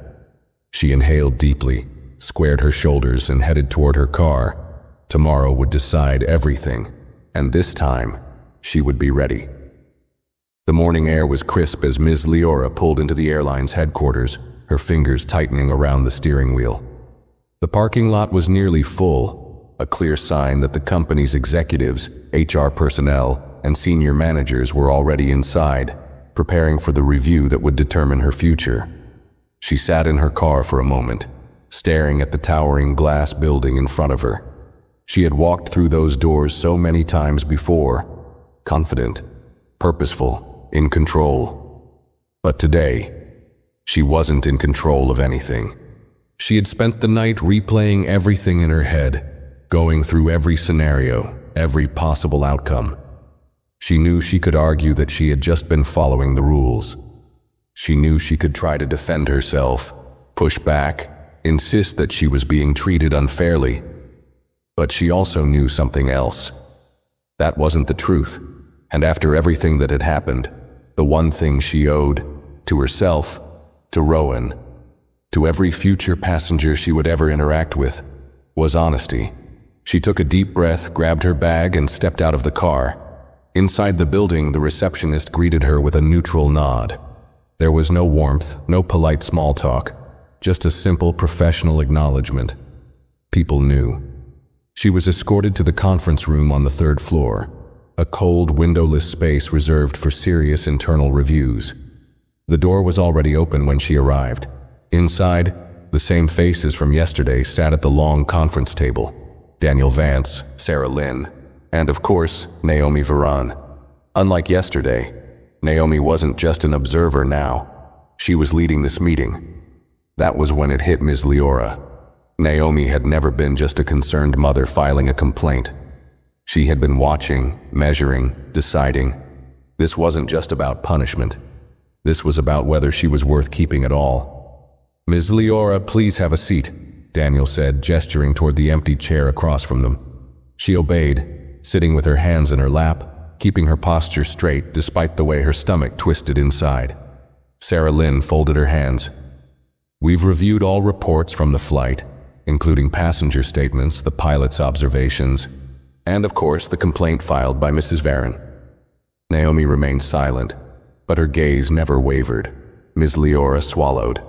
She inhaled deeply, squared her shoulders, and headed toward her car. Tomorrow would decide everything, and this time, she would be ready. The morning air was crisp as Ms. Leora pulled into the airline's headquarters, her fingers tightening around the steering wheel. The parking lot was nearly full, a clear sign that the company's executives, HR personnel, and senior managers were already inside, preparing for the review that would determine her future. She sat in her car for a moment, staring at the towering glass building in front of her. She had walked through those doors so many times before, confident, purposeful, in control. But today, she wasn't in control of anything. She had spent the night replaying everything in her head, going through every scenario, every possible outcome. She knew she could argue that she had just been following the rules. She knew she could try to defend herself, push back, insist that she was being treated unfairly. But she also knew something else. That wasn't the truth, and after everything that had happened, the one thing she owed, to herself, to Rowan, to every future passenger she would ever interact with, was honesty. She took a deep breath, grabbed her bag, and stepped out of the car. Inside the building, the receptionist greeted her with a neutral nod. There was no warmth, no polite small talk, just a simple professional acknowledgement. People knew. She was escorted to the conference room on the third floor, a cold, windowless space reserved for serious internal reviews. The door was already open when she arrived. Inside, the same faces from yesterday sat at the long conference table. Daniel Vance, Sarah Lynn, and of course, Naomi Varan. Unlike yesterday, Naomi wasn't just an observer now. She was leading this meeting. That was when it hit Ms. Leora. Naomi had never been just a concerned mother filing a complaint. She had been watching, measuring, deciding. This wasn't just about punishment. This was about whether she was worth keeping at all. "Ms. Leora, please have a seat," Daniel said, gesturing toward the empty chair across from them. She obeyed, sitting with her hands in her lap, keeping her posture straight despite the way her stomach twisted inside. Sarah Lynn folded her hands. "We've reviewed all reports from the flight, including passenger statements, the pilot's observations, and of course the complaint filed by Mrs. Varan." Naomi remained silent, but her gaze never wavered. Ms. Leora swallowed.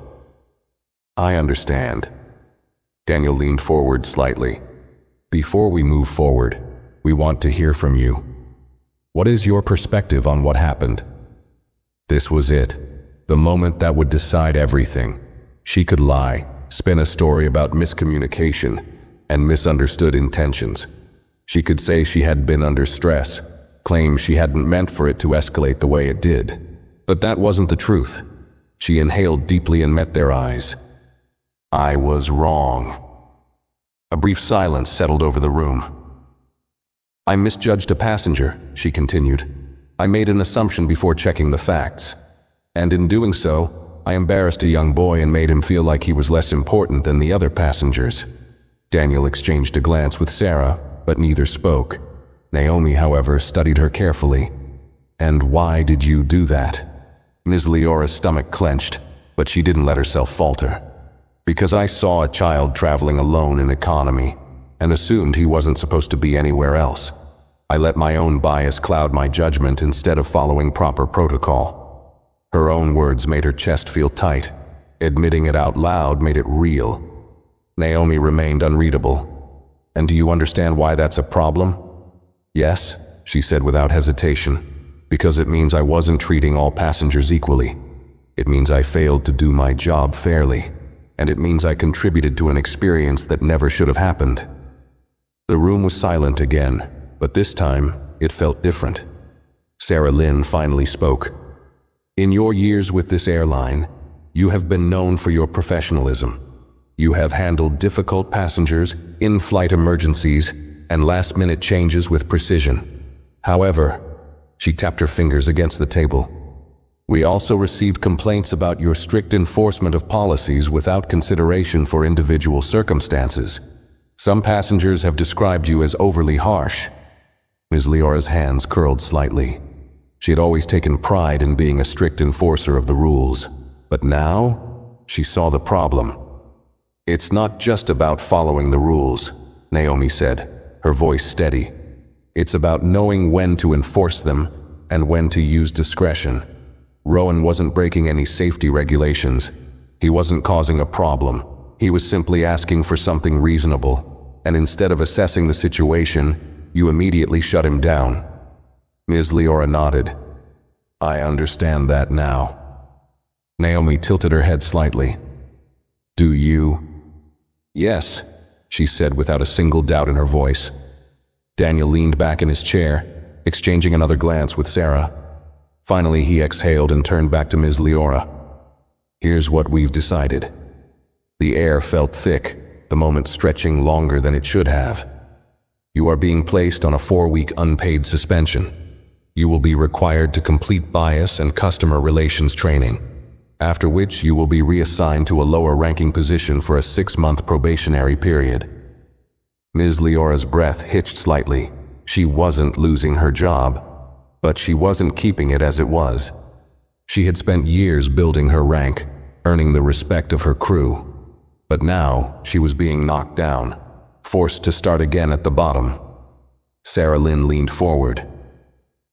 "I understand." Daniel leaned forward slightly. "Before we move forward, we want to hear from you. What is your perspective on what happened?" This was it, the moment that would decide everything. She could lie, spin a story about miscommunication and misunderstood intentions. She could say she had been under stress, claimed she hadn't meant for it to escalate the way it did. But that wasn't the truth. She inhaled deeply and met their eyes. I was wrong. A brief silence settled over the room. I misjudged a passenger, she continued. I made an assumption before checking the facts. And in doing so, I embarrassed a young boy and made him feel like he was less important than the other passengers. Daniel exchanged a glance with Sarah, but neither spoke. Naomi, however, studied her carefully. And why did you do that? Ms. Leora's stomach clenched, but she didn't let herself falter. Because I saw a child traveling alone in economy, and assumed he wasn't supposed to be anywhere else. I let my own bias cloud my judgment instead of following proper protocol. Her own words made her chest feel tight. Admitting it out loud made it real. Naomi remained unreadable. And do you understand why that's a problem? Yes, she said without hesitation. Because it means I wasn't treating all passengers equally. It means I failed to do my job fairly. And it means I contributed to an experience that never should have happened. The room was silent again, but this time it felt different. Sarah Lynn finally spoke. In your years with this airline, you have been known for your professionalism. You have handled difficult passengers, in-flight emergencies, and last-minute changes with precision. However, she tapped her fingers against the table. We also received complaints about your strict enforcement of policies without consideration for individual circumstances. Some passengers have described you as overly harsh. Ms. Leora's hands curled slightly. She had always taken pride in being a strict enforcer of the rules. But now, she saw the problem. It's not just about following the rules, Naomi said, her voice steady. It's about knowing when to enforce them and when to use discretion. Rowan wasn't breaking any safety regulations. He wasn't causing a problem. He was simply asking for something reasonable. And instead of assessing the situation, you immediately shut him down. Ms. Leora nodded. I understand that now. Naomi tilted her head slightly. Do you? Yes, she said without a single doubt in her voice. Daniel leaned back in his chair, exchanging another glance with Sarah. Finally, he exhaled and turned back to Ms. Leora. Here's what we've decided. The air felt thick, the moment stretching longer than it should have. You are being placed on a 4-week unpaid suspension. You will be required to complete bias and customer relations training, after which you will be reassigned to a lower-ranking position for a 6-month probationary period. Ms. Leora's breath hitched slightly. She wasn't losing her job, but she wasn't keeping it as it was. She had spent years building her rank, earning the respect of her crew. But now, she was being knocked down, forced to start again at the bottom. Sarah Lynn leaned forward.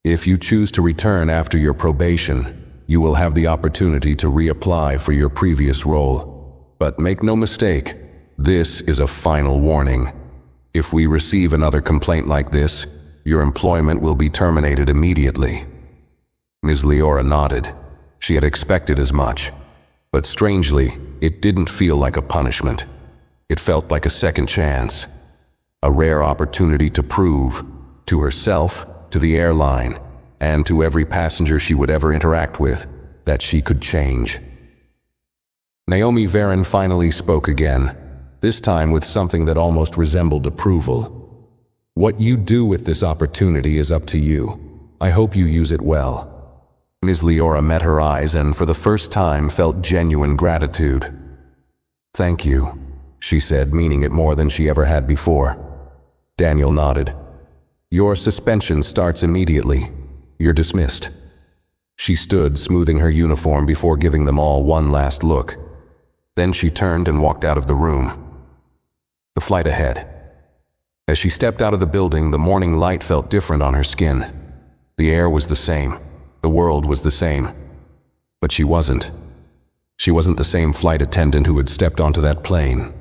If you choose to return after your probation, you will have the opportunity to reapply for your previous role. But make no mistake, this is a final warning. If we receive another complaint like this, your employment will be terminated immediately. Ms. Leora nodded. She had expected as much. But strangely, it didn't feel like a punishment. It felt like a second chance. A rare opportunity to prove, to herself, to the airline, and to every passenger she would ever interact with, that she could change. Naomi Varon finally spoke again, this time with something that almost resembled approval. What you do with this opportunity is up to you. I hope you use it well. Ms. Leora met her eyes and for the first time felt genuine gratitude. Thank you, she said, meaning it more than she ever had before. Daniel nodded. Your suspension starts immediately. You're dismissed. She stood, smoothing her uniform before giving them all one last look. Then she turned and walked out of the room. The flight ahead. As she stepped out of the building, the morning light felt different on her skin. The air was the same. The world was the same. But she wasn't. She wasn't the same flight attendant who had stepped onto that plane.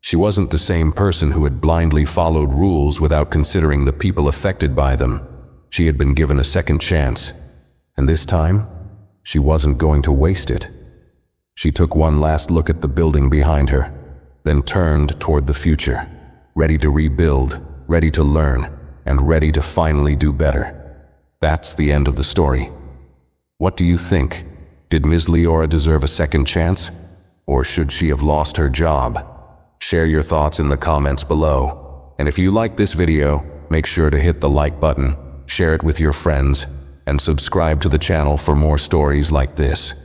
She wasn't the same person who had blindly followed rules without considering the people affected by them. She had been given a second chance. And this time, she wasn't going to waste it. She took one last look at the building behind her, then turned toward the future, ready to rebuild, ready to learn, and ready to finally do better. That's the end of the story. What do you think? Did Ms. Leora deserve a second chance? Or should she have lost her job? Share your thoughts in the comments below. And if you like this video, make sure to hit the like button, share it with your friends, and subscribe to the channel for more stories like this.